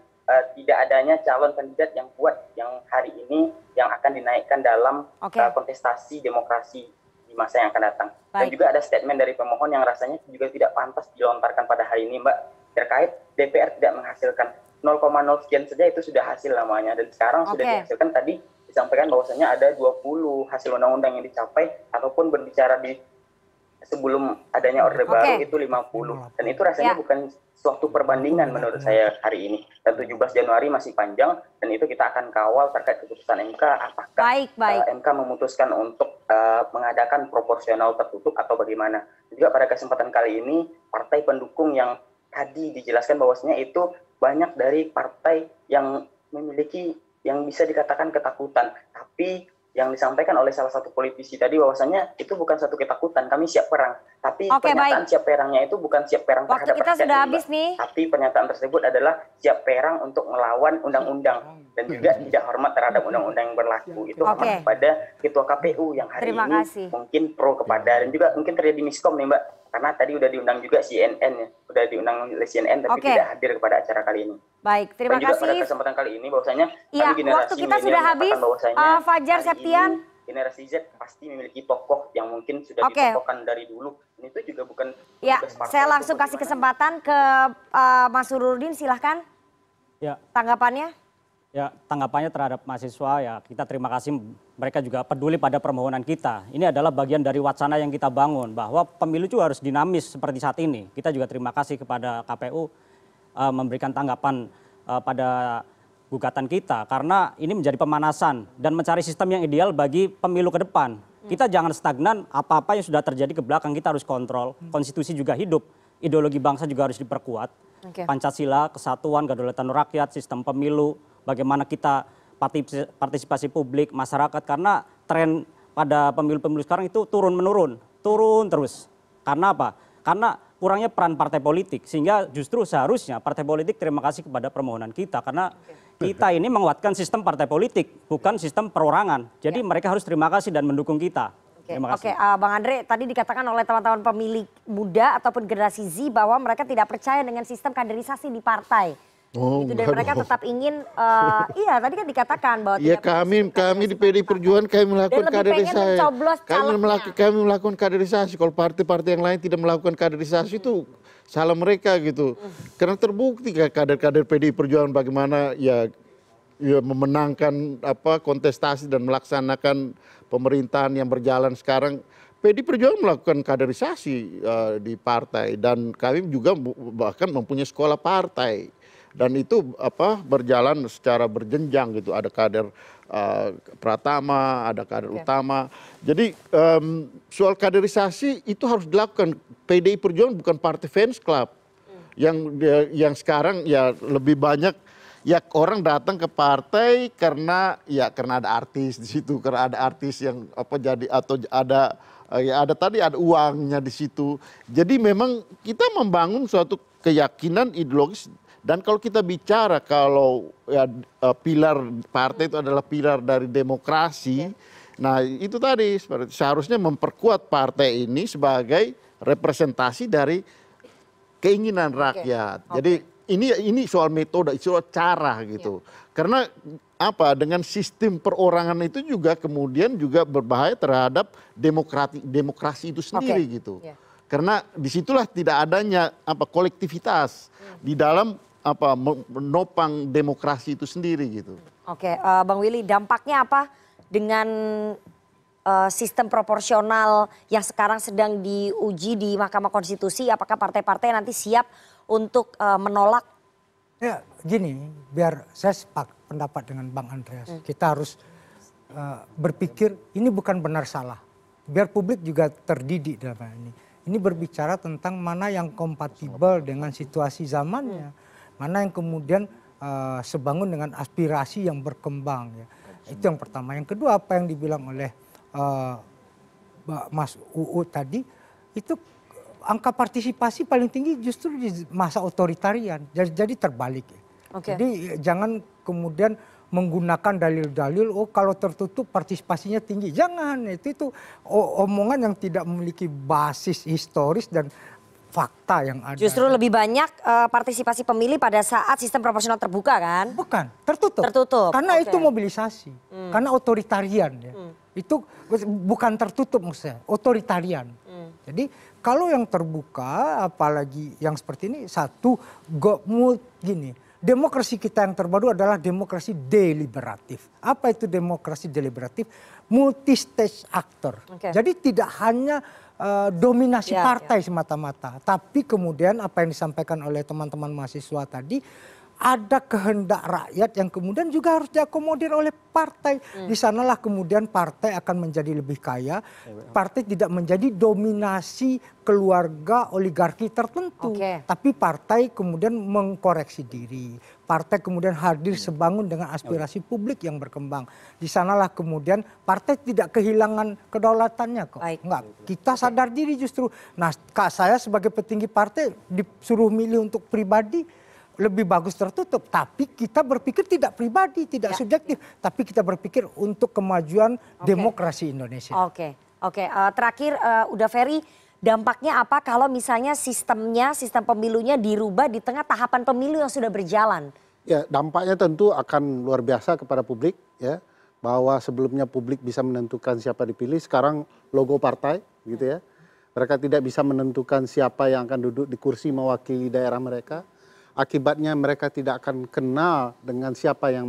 tidak adanya calon kandidat yang kuat yang hari ini yang akan dinaikkan dalam kontestasi demokrasi di masa yang akan datang. Dan juga ada statement dari pemohon yang rasanya juga tidak pantas dilontarkan pada hari ini Mbak, terkait DPR tidak menghasilkan 0,0 sekian saja itu sudah hasil namanya, dan sekarang sudah dihasilkan. Tadi disampaikan bahwasanya ada 20 hasil undang-undang yang dicapai ataupun berbicara di sebelum adanya orde baru itu 50, dan itu rasanya bukan suatu perbandingan menurut saya hari ini. Dan 17 Januari masih panjang, dan itu kita akan kawal terkait keputusan MK apakah MK memutuskan untuk mengadakan proporsional tertutup atau bagaimana. Juga pada kesempatan kali ini partai pendukung yang tadi dijelaskan bahwasanya itu banyak dari partai yang memiliki yang bisa dikatakan ketakutan, tapi yang disampaikan oleh salah satu politisi tadi bahwasanya itu bukan satu ketakutan, kami siap perang. Tapi pernyataan siap perangnya itu bukan siap perang terhadap
kita sudah habis nih.
Tapi pernyataan tersebut adalah siap perang untuk melawan undang-undang dan juga tidak hormat terhadap undang-undang yang berlaku. Itu hormat kepada Ketua KPU yang hari ini mungkin pro kepada, dan juga mungkin terjadi miskom nih Mbak, karena tadi udah diundang juga CNN ya, udah diundang oleh CNN tapi tidak hadir kepada acara kali ini.
Baik, terima kasih.
Dan juga pada kesempatan kali ini bahwasanya
waktu kita sudah habis. Fajar Septian,
generasi Z pasti memiliki tokoh yang mungkin sudah ditokohkan dari dulu. Dan itu juga bukan.
Ya, saya langsung kasih kesempatan ke Mas Surudin, silahkan.
Ya.
Tanggapannya?
Ya, tanggapannya terhadap mahasiswa ya kita terima kasih mereka juga peduli pada permohonan kita. Ini adalah bagian dari wacana yang kita bangun bahwa pemilu juga harus dinamis seperti saat ini. Kita juga terima kasih kepada KPU memberikan tanggapan pada gugatan kita karena ini menjadi pemanasan dan mencari sistem yang ideal bagi pemilu ke depan. Kita jangan stagnan, apa-apa yang sudah terjadi ke belakang kita harus kontrol. Konstitusi juga hidup, ideologi bangsa juga harus diperkuat. Pancasila, kesatuan, kedaulatan rakyat, sistem pemilu, bagaimana kita partisipasi publik, masyarakat, karena tren pada pemilu-pemilu sekarang itu turun-menurun, turun terus. Karena apa? Karena kurangnya peran partai politik, sehingga justru seharusnya partai politik terima kasih kepada permohonan kita, karena kita ini menguatkan sistem partai politik, bukan sistem perorangan. Jadi mereka harus terima kasih dan mendukung kita.
Oke, Bang Andre, tadi dikatakan oleh teman-teman pemilih muda ataupun generasi Z bahwa mereka tidak percaya dengan sistem kaderisasi di partai. Dan mereka tetap ingin, iya tadi kan dikatakan bahwa
ya kami di PDI Perjuangan kami melakukan kaderisasi. Kami melakukan kaderisasi. Kalau partai-partai yang lain tidak melakukan kaderisasi itu salah mereka gitu. Karena terbukti kader-kader PDI Perjuangan bagaimana ya memenangkan kontestasi dan melaksanakan pemerintahan yang berjalan sekarang. PDI Perjuangan melakukan kaderisasi di partai dan kami juga bahkan mempunyai sekolah partai. Dan itu berjalan secara berjenjang gitu, ada kader pratama, ada kader utama. Jadi soal kaderisasi itu harus dilakukan. PDI Perjuangan bukan partai fans club yang sekarang ya lebih banyak ya orang datang ke partai karena ada artis di situ, karena ada artis yang jadi atau ada ada uangnya di situ. Jadi memang kita membangun suatu keyakinan ideologis. Dan kalau kita bicara kalau pilar partai itu adalah pilar dari demokrasi, nah itu tadi seharusnya memperkuat partai ini sebagai representasi dari keinginan rakyat. Jadi ini soal metode, soal cara gitu. Karena dengan sistem perorangan itu juga kemudian juga berbahaya terhadap demokrasi itu sendiri gitu. Karena disitulah tidak adanya kolektivitas di dalam menopang demokrasi itu sendiri gitu.
Oke, Bang Willy, dampaknya apa dengan sistem proporsional yang sekarang sedang diuji di Mahkamah Konstitusi? Apakah partai-partai nanti siap untuk menolak?
Ya, gini, biar saya sepakat pendapat dengan Bang Andreas. Kita harus berpikir ini bukan benar salah. Biar publik juga terdidik dalam ini. Ini berbicara tentang mana yang kompatibel dengan situasi zamannya. Mana yang kemudian sebangun dengan aspirasi yang berkembang. Ya. Itu yang pertama. Yang kedua apa yang dibilang oleh Mas UU tadi, itu angka partisipasi paling tinggi justru di masa otoritarian. Jadi terbalik. Ya. Jadi jangan kemudian menggunakan dalil-dalil, kalau tertutup partisipasinya tinggi. Jangan, itu omongan yang tidak memiliki basis historis dan fakta yang ada.
Justru lebih banyak partisipasi pemilih pada saat sistem proporsional terbuka kan?
Bukan, tertutup. Karena itu mobilisasi, karena otoritarian ya. Itu bukan tertutup maksudnya, otoritarian. Jadi kalau yang terbuka, apalagi yang seperti ini, demokrasi kita yang terbaru adalah demokrasi deliberatif. Apa itu demokrasi deliberatif? Multi-stage actor. Jadi tidak hanya dominasi partai semata-mata. Tapi kemudian apa yang disampaikan oleh teman-teman mahasiswa tadi, ada kehendak rakyat yang kemudian juga harus diakomodir oleh partai. Di sanalah kemudian partai akan menjadi lebih kaya. Partai tidak menjadi dominasi keluarga oligarki tertentu. Tapi partai kemudian mengkoreksi diri. Partai kemudian hadir sebangun dengan aspirasi publik yang berkembang. Di sanalah kemudian partai tidak kehilangan kedaulatannya kok. Enggak, kita sadar diri justru. Nah, saya sebagai petinggi partai disuruh milih untuk pribadi, lebih bagus tertutup, tapi kita berpikir tidak pribadi, tidak subjektif, tapi kita berpikir untuk kemajuan demokrasi Indonesia.
Terakhir, udah Ferry, dampaknya apa kalau misalnya sistem pemilunya dirubah di tengah tahapan pemilu yang sudah berjalan?
Ya, dampaknya tentu akan luar biasa kepada publik, ya, bahwa sebelumnya publik bisa menentukan siapa dipilih, sekarang logo partai, gitu ya. Mereka tidak bisa menentukan siapa yang akan duduk di kursi mewakili daerah mereka. Akibatnya mereka tidak akan kenal dengan siapa yang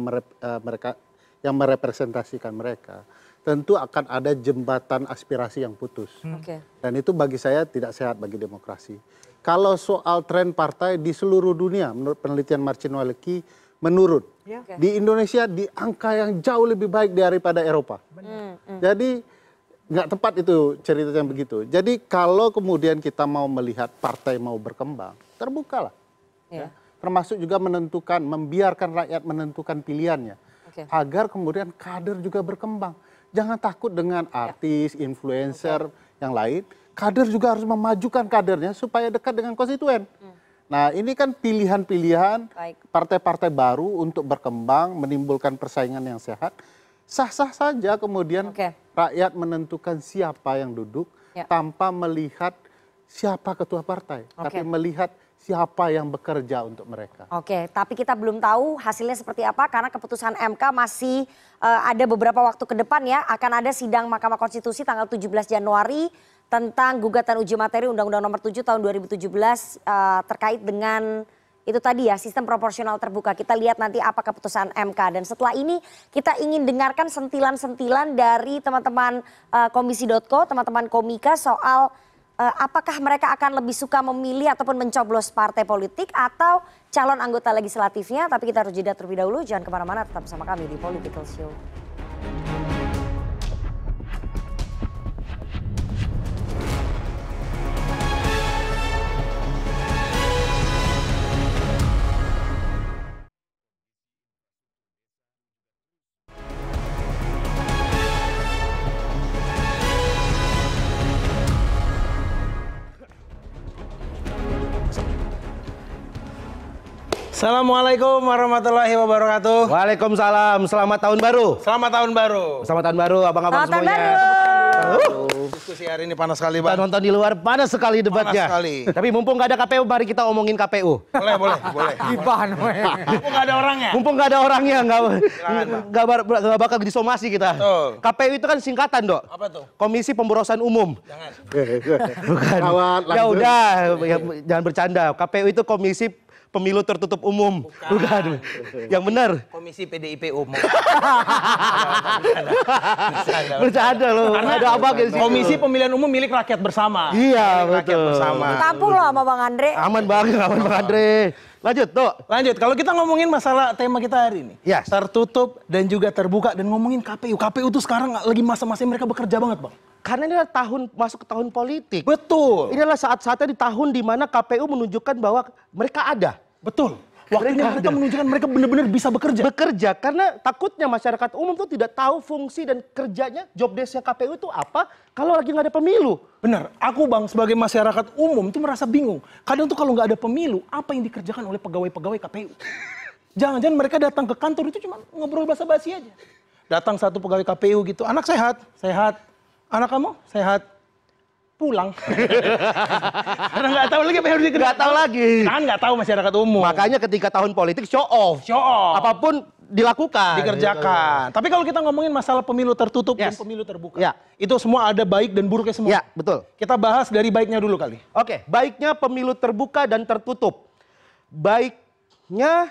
merepresentasikan mereka. Tentu akan ada jembatan aspirasi yang putus. Dan itu bagi saya tidak sehat bagi demokrasi. Kalau soal tren partai di seluruh dunia, menurut penelitian Marcin Walecki, menurun. Di Indonesia di angka yang jauh lebih baik daripada Eropa. Jadi nggak tepat itu ceritanya begitu. Jadi kalau kemudian kita mau melihat partai mau berkembang, terbukalah. Ya. Termasuk juga menentukan, membiarkan rakyat menentukan pilihannya. Agar kemudian kader juga berkembang. Jangan takut dengan artis, influencer, yang lain. Kader juga harus memajukan kadernya supaya dekat dengan konstituen. Nah, ini kan pilihan-pilihan partai-partai baru untuk berkembang, menimbulkan persaingan yang sehat. Sah-sah saja kemudian rakyat menentukan siapa yang duduk tanpa melihat siapa ketua partai. Tapi melihat siapa yang bekerja untuk mereka.
Tapi kita belum tahu hasilnya seperti apa karena keputusan MK masih ada beberapa waktu ke depan ya. Akan ada sidang Mahkamah Konstitusi tanggal 17 Januari tentang gugatan uji materi Undang-Undang Nomor 7 tahun 2017 terkait dengan itu tadi ya, sistem proporsional terbuka. Kita lihat nanti apa keputusan MK. Dan setelah ini kita ingin dengarkan sentilan-sentilan dari teman-teman komisi.co, teman-teman komika soal apakah mereka akan lebih suka memilih ataupun mencoblos partai politik atau calon anggota legislatifnya. Tapi kita harus jeda terlebih dahulu. Jangan kemana-mana, tetap bersama kami di Political Show.
Assalamualaikum warahmatullahi wabarakatuh.
Waalaikumsalam. Selamat tahun baru.
Selamat tahun baru.
Selamat tahun baru abang-abang semuanya.
Diskusi hari ini panas sekali, Bang.
Kita nonton di luar panas sekali debatnya.
Panas sekali.
Tapi mumpung nggak ada KPU, mari kita omongin KPU.
Boleh.
Gibah.
Mumpung nggak ada orangnya.
Mumpung nggak ada orangnya, nggak bakal disomasi kita.
Betul.
KPU itu kan singkatan, Dok.
Apa tuh?
Komisi Pemborosan Umum.
Jangan.
Bukan. Ya udah, jangan bercanda. KPU itu Komisi Pemilu Tertutup Umum. Bukan. Yang benar.
Komisi PDIP Umum.
Bercanda loh. Ada apa gitu sih?
Komisi Pemilihan Umum milik rakyat bersama.
Iya, betul.
Tampung loh sama Bang Andre.
Aman banget, Bang Andre. Lanjut, Dok.
Lanjut. Kalau kita ngomongin masalah tema kita hari ini.
Yes.
Tertutup dan juga terbuka dan ngomongin KPU. KPU tuh sekarang lagi masa-masa mereka bekerja banget, Bang.
Karena ini adalah masuk ke tahun politik.
Betul.
Ini adalah saat-saatnya di tahun di mana KPU menunjukkan bahwa mereka ada.
Betul. Waktunya mereka menunjukkan mereka benar-benar bisa bekerja.
Bekerja, karena takutnya masyarakat umum tuh tidak tahu fungsi dan kerjanya, job desk-nya KPU itu apa kalau lagi nggak ada pemilu.
Benar, aku Bang sebagai masyarakat umum tuh merasa bingung. Kadang tuh kalau nggak ada pemilu, apa yang dikerjakan oleh pegawai-pegawai KPU? Jangan-jangan mereka datang ke kantor itu cuma ngobrol basa-basi aja. Datang satu pegawai KPU gitu, anak sehat, sehat. Anak kamu sehat. Pulang. Karena nggak tahu lagi apa yang harus dikerjakan.
Nggak tahu lagi.
Kan nggak tahu masyarakat umum.
Makanya ketika tahun politik show off.
Show off.
Apapun dilakukan.
Dikerjakan. Tapi kalau kita ngomongin masalah pemilu tertutup dan pemilu terbuka. Itu semua ada baik dan buruknya semua.
Ya, betul.
Kita bahas dari baiknya dulu kali.
Oke, baiknya pemilu terbuka dan tertutup. Baiknya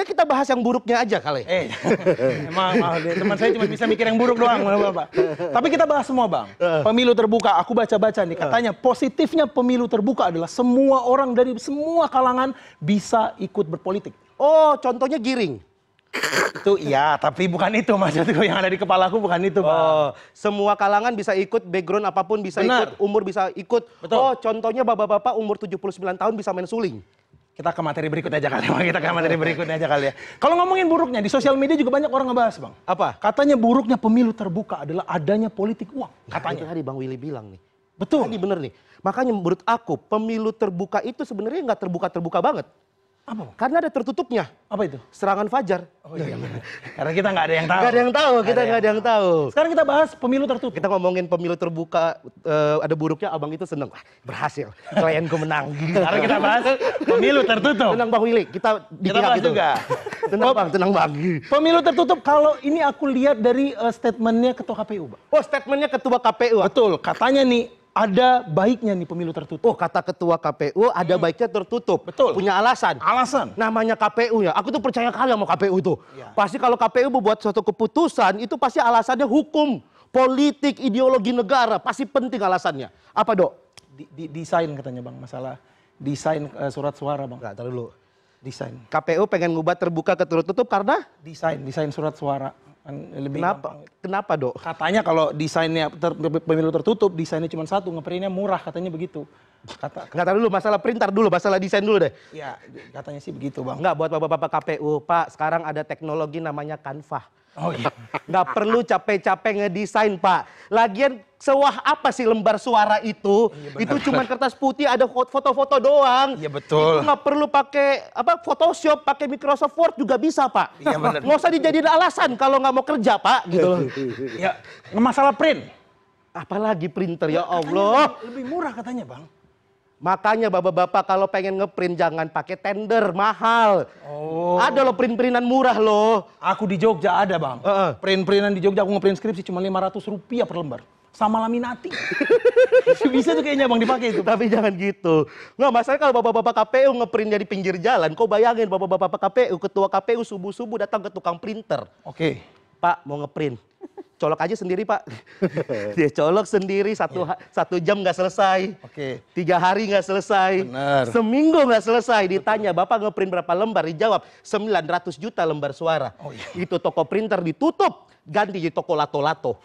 kita bahas yang buruknya aja kali.
Emang teman saya cuma bisa mikir yang buruk doang, Bapak. Tapi kita bahas semua, Bang. Pemilu terbuka, aku baca-baca nih katanya positifnya pemilu terbuka adalah semua orang dari semua kalangan bisa ikut berpolitik.
Oh, contohnya giring.
Itu iya, tapi bukan itu maksudku, yang ada di kepalaku bukan itu, Bang.
Oh, semua kalangan bisa ikut, background apapun bisa ikut, umur bisa ikut.
Betul.
Oh, contohnya bapak-bapak umur 79 tahun bisa main suling.
Kita ke materi berikutnya aja kali, Bang. Kita ke materi berikutnya aja kali ya. Kalau ngomongin buruknya, di sosial media juga banyak orang ngebahas, Bang.
Apa?
Katanya buruknya pemilu terbuka adalah adanya politik uang.
Katanya. Tadi Bang Willy bilang nih.
Betul.
Tadi bener nih. Makanya menurut aku, pemilu terbuka itu sebenarnya nggak terbuka-terbuka banget.
Apa, Bang?
Karena ada tertutupnya.
Apa itu?
Serangan fajar.
Oh iya, benar. Karena kita nggak ada yang tahu.
Nggak ada yang tahu, kita nggak ada yang tahu.
Sekarang kita bahas pemilu tertutup.
Kita ngomongin pemilu terbuka, ada buruknya, abang itu seneng. Wah, berhasil, klienku menang.
Sekarang kita bahas pemilu tertutup.
Tenang Bang Willy, kita di
Kita
pihak
bahas
itu.
juga.
Tenang Bang.
Pemilu tertutup, kalau ini aku lihat dari statementnya Ketua KPU, Bang.
Oh, statementnya Ketua KPU.
Betul, katanya nih ada baiknya nih pemilu tertutup.
Oh, kata Ketua KPU ada baiknya tertutup.
Betul.
Punya alasan.
Alasan.
Namanya KPU ya. Aku tuh percaya kali sama KPU tuh.
Ya.
Pasti kalau KPU membuat suatu keputusan itu pasti alasannya hukum, politik, ideologi negara. Pasti penting alasannya. Apa, Dok?
Desain katanya, Bang, masalah desain surat suara, Bang.
Enggak, taruh dulu.
Desain.
KPU pengen ngubah terbuka ke tertutup karena
Desain surat suara. Lebih
kenapa?
gampang.
Kenapa, Dok?
Katanya kalau desainnya pemilu tertutup, desainnya cuma satu, ngeprintnya murah, katanya begitu.
Nggak tahu dulu, masalah printer dulu, masalah desain dulu deh.
Ya, katanya sih begitu, Bang.
Enggak, buat bapak-bapak KPU, Pak, sekarang ada teknologi namanya Canva.
Oh iya.
Nggak perlu capek-capek ngedesain, Pak. Lagian sewah apa sih lembar suara itu?
Iya,
itu cuma kertas putih, ada foto-foto doang.
Iya, betul.
Itu nggak perlu pakai Photoshop, pakai Microsoft Word juga bisa, Pak.
Iya, benar.
Nggak usah dijadiin alasan kalau nggak mau kerja, Pak. Gitu loh.
Ya, masalah print.
Apalagi printer, ya Allah.
Lebih murah katanya, Bang.
Makanya bapak-bapak kalau pengen ngeprint jangan pakai tender, mahal.
Oh.
Ada loh print-printan murah loh.
Aku di Jogja ada, Bang. Print-printan di Jogja aku ngeprint skripsi cuma Rp500 per lembar. Sama laminati. Bisa tuh kayaknya, Bang, dipakai itu.
Tapi jangan gitu. Nggak, masalahnya kalau bapak-bapak KPU ngeprintnya di pinggir jalan, kau bayangin bapak-bapak KPU, ketua KPU subuh-subuh datang ke tukang printer.
Oke.
Pak, mau ngeprint. Colok aja sendiri, Pak. Dia colok sendiri, satu jam nggak selesai.
Oke.
3 hari nggak selesai.
Bener.
Seminggu nggak selesai. Ditanya, Bapak ngeprint berapa lembar? Dijawab, 900 juta lembar suara.
Oh, iya.
Itu toko printer ditutup. Ganti di toko lato-lato.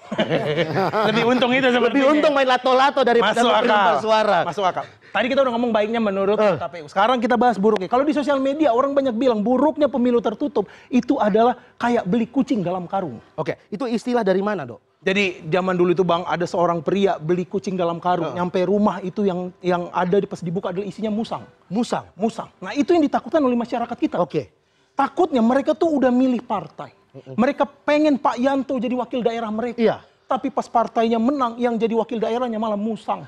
Lebih untung itu sepertinya.
Lebih untung main lato-lato daripada ngeprint lembar suara.
Masuk akal. Tadi kita udah ngomong baiknya menurut KPU. Sekarang kita bahas buruknya. Kalau di sosial media orang banyak bilang buruknya pemilu tertutup itu adalah kayak beli kucing dalam karung.
Oke, itu istilah dari mana, Dok?
Jadi zaman dulu itu, Bang, ada seorang pria beli kucing dalam karung. Nyampe rumah itu yang ada pas dibuka adalah isinya musang. Musang. Nah, itu yang ditakutkan oleh masyarakat kita.
Oke.
Takutnya mereka tuh udah milih partai. Mereka pengen Pak Yanto jadi wakil daerah mereka.
Iya.
Tapi pas partainya menang, yang jadi wakil daerahnya malah musang.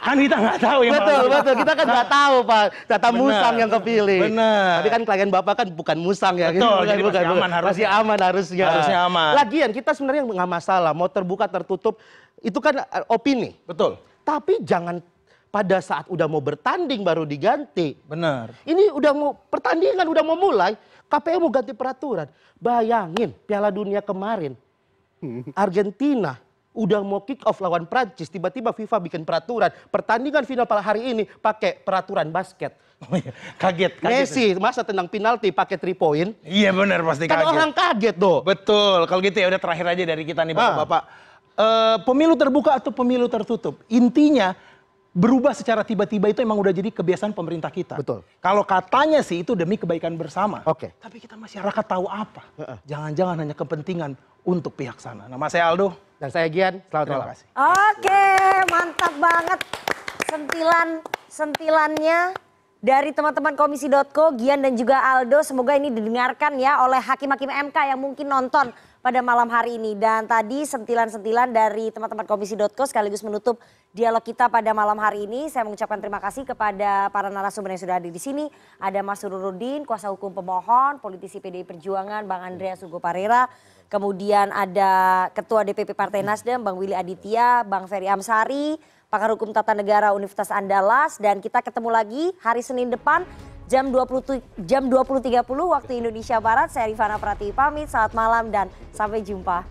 Kan kita nggak tahu ya.
Betul. Kita kan nggak tahu, Pak. Data musang yang kepilih.
Benar.
Tapi kan klien Bapak kan bukan musang ya.
Betul, jadi masih aman harusnya.
Masih aman harusnya.
Harusnya aman.
Lagian kita sebenarnya nggak masalah. Mau terbuka, tertutup. Itu kan opini.
Betul.
Tapi jangan pada saat udah mau bertanding baru diganti.
Benar.
Ini udah mau pertandingan, udah mau mulai. KPU mau ganti peraturan. Bayangin Piala Dunia kemarin. Argentina udah mau kick off lawan Prancis. Tiba-tiba FIFA bikin peraturan. Pertandingan final pada hari ini pakai peraturan basket.
Kaget.
Messi masa tendang penalti pakai 3 point.
Iya benar, pasti
Kan
kaget.
orang kaget doh.
Betul. Kalau gitu ya udah terakhir aja dari kita nih Bapak-bapak. Pemilu terbuka atau pemilu tertutup? Intinya berubah secara tiba-tiba itu emang udah jadi kebiasaan pemerintah kita.
Betul.
Kalau katanya sih itu demi kebaikan bersama.
Oke.
Tapi kita masyarakat tahu apa? Jangan-jangan hanya kepentingan untuk pihak sana. Nama saya Aldo.
Dan saya Gian. Selamat
Terima
malam.
kasih.
Oke, mantap banget sentilannya dari teman-teman komisi.co, Gian dan juga Aldo. Semoga ini didengarkan ya oleh hakim-hakim MK yang mungkin nonton pada malam hari ini. Dan tadi sentilan-sentilan dari teman-teman komisi.co sekaligus menutup dialog kita pada malam hari ini. Saya mengucapkan terima kasih kepada para narasumber yang sudah hadir di sini. Ada Mas Sururudin, kuasa hukum pemohon, politisi PDI Perjuangan, Bang Andreas Hugo Parera. Kemudian ada Ketua DPP Partai Nasdem, Bang Willy Aditya, Bang Ferry Amsari, pakar hukum tata negara Universitas Andalas. Dan kita ketemu lagi hari Senin depan jam 20.30 waktu Indonesia Barat. Saya Rifana Pratiwi pamit, selamat malam dan sampai jumpa.